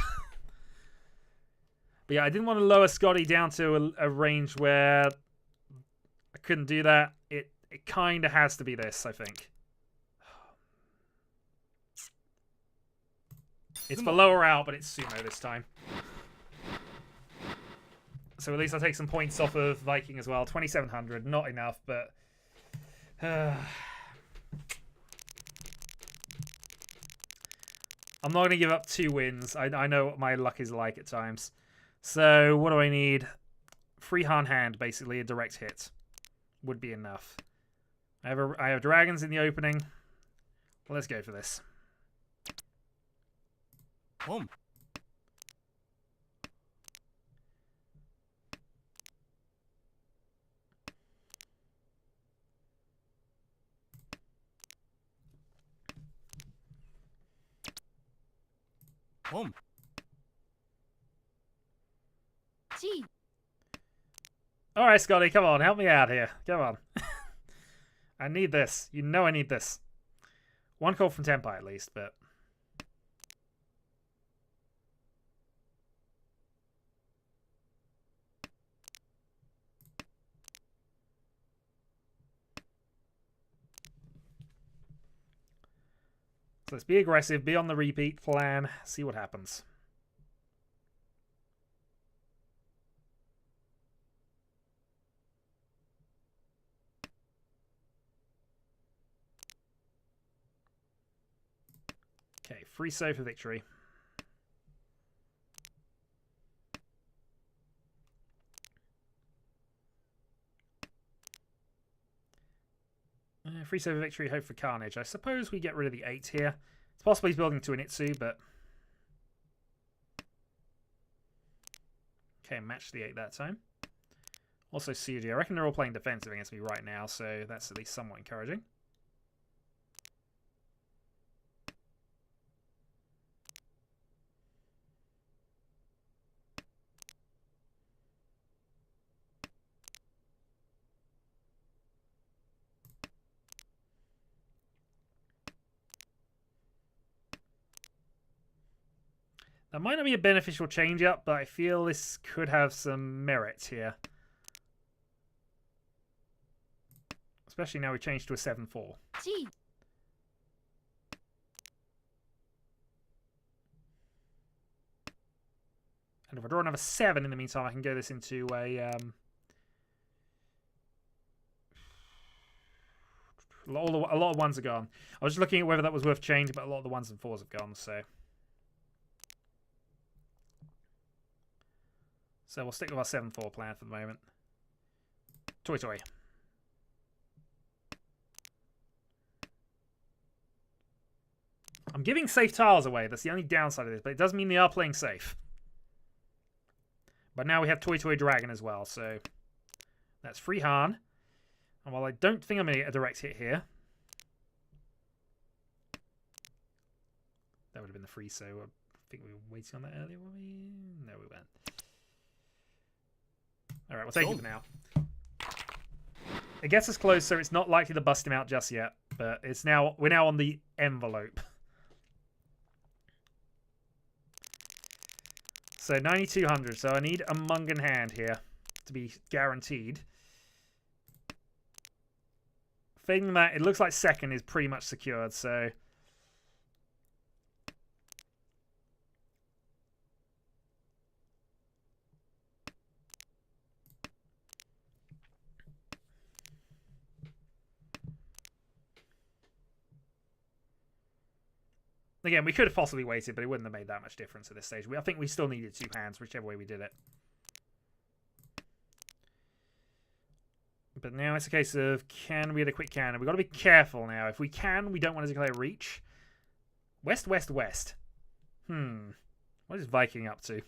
But yeah, I didn't want to lower Scotty down to a range where I couldn't do that. It kind of has to be this, I think. It's for lower out, but it's sumo this time. So at least I'll take some points off of Viking as well. 2,700, not enough, but... I'm not going to give up 2 wins. I know what my luck is like at times. So what do I need? Free hand, basically, a direct hit would be enough. I have dragons in the opening. Well, let's go for this. Home. Home. Gee. All right, Scotty, come on, help me out here. Come on. I need this. You know I need this. 1 call from Tenpai at least, but... So let's be aggressive, be on the repeat plan, see what happens. Okay, free save for victory. Free save for victory, hope for carnage. I suppose we get rid of the 8 here. It's possible he's building to an Itsu, but... Okay, match the 8 that time. Also CG. I reckon they're all playing defensive against me right now, so that's at least somewhat encouraging. That might not be a beneficial change-up, but I feel this could have some merit here. Especially now we changed to a 7-4. Gee. And if I draw another 7 in the meantime, I can go this into a... a lot of 1s are gone. I was just looking at whether that was worth changing, but a lot of the 1s and 4s have gone, so... So we'll stick with our 7-4 plan for the moment. Toy toy. I'm giving safe tiles away. That's the only downside of this, but it does mean they are playing safe. But now we have Toy Toy Dragon as well, so that's free Han. And while I don't think I'm going to get a direct hit here, that would have been the free, so I think we were waiting on that earlier, were we? No, we weren't. All right, we'll take it for now. It gets us close, so it's not likely to bust him out just yet. But it's now we're now on the envelope. So 9,200. So I need a Mungan hand here to be guaranteed. Failing that, it looks like second is pretty much secured. So. Again, we could have possibly waited, but it wouldn't have made that much difference at this stage. I think we still needed 2 hands, whichever way we did it. But now it's a case of, can we get a quick cannon? We've got to be careful now. If we can, we don't want to declare reach. West, west, west. What is Viking up to?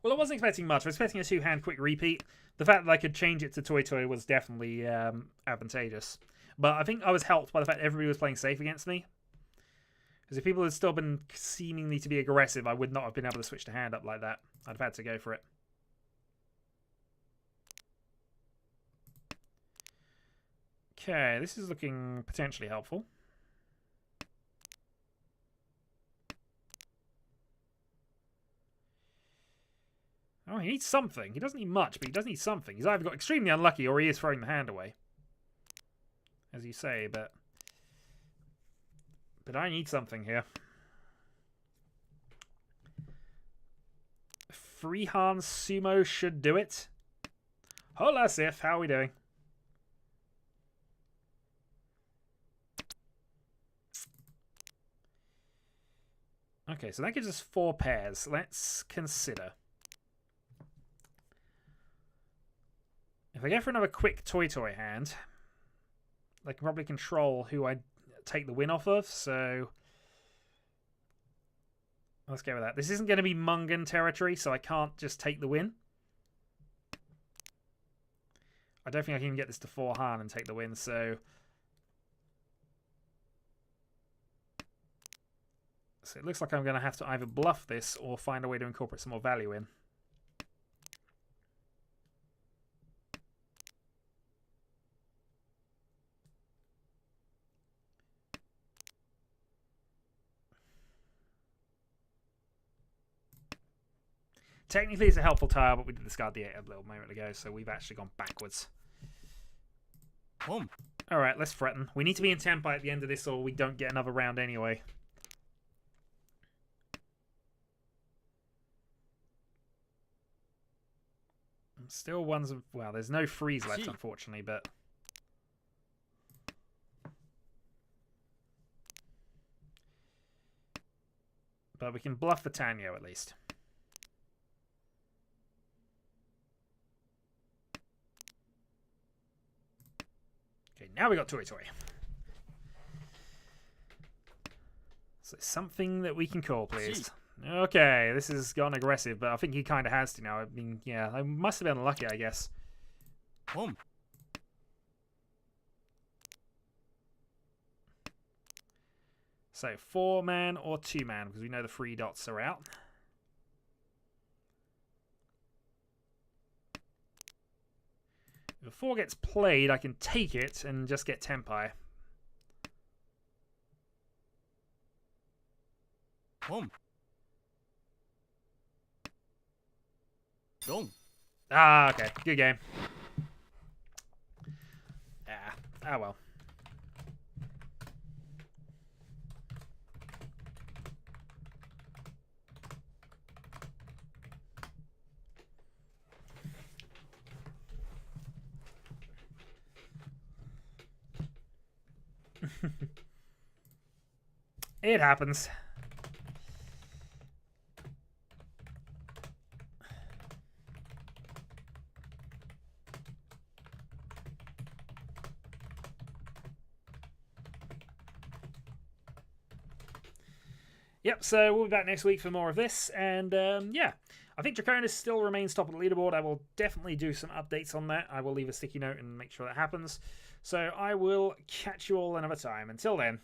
Well, I wasn't expecting much. I was expecting a 2-hand quick repeat. The fact that I could change it to Toy Toy was definitely advantageous. But I think I was helped by the fact everybody was playing safe against me. Because if people had still been seemingly to be aggressive, I would not have been able to switch the hand up like that. I'd have had to go for it. Okay, this is looking potentially helpful. Oh, he needs something. He doesn't need much, but he does need something. He's either got extremely unlucky or he is throwing the hand away. As you say, but I need something here. Freehan Sumo should do it. Hola, Sif. How are we doing? Okay, so that gives us 4 pairs. Let's consider. If I go for another quick Toy hand, I can probably control who I take the win off of, so let's go with that. This isn't going to be Mungan territory, so I can't just take the win. I don't think I can even get this to 4 Han and take the win, so it looks like I'm going to have to either bluff this or find a way to incorporate some more value in. Technically, it's a helpful tile, but we did discard the 8 a little moment ago, so we've actually gone backwards. Boom. Alright, let's threaten. We need to be in Tempai at the end of this, or we don't get another round anyway. Still ones of... Well, there's no freeze left, unfortunately, but... But we can bluff the Tenhou at least. Okay, now we got Toy. So something that we can call, please. Okay, this has gone aggressive, but I think he kind of has to now. I mean, yeah, I must have been unlucky, I guess. Boom. So 4-man or 2-man, because we know the 3 dots are out. If a 4 gets played, I can take it and just get Tempai. Boom. Dong. Ah, okay. Good game. Ah well. It happens. Yep, so we'll be back next week for more of this, and yeah, I think Draconis still remains top of the leaderboard. I will definitely do some updates on that. I will leave a sticky note and make sure that happens. So I will catch you all another time. Until then.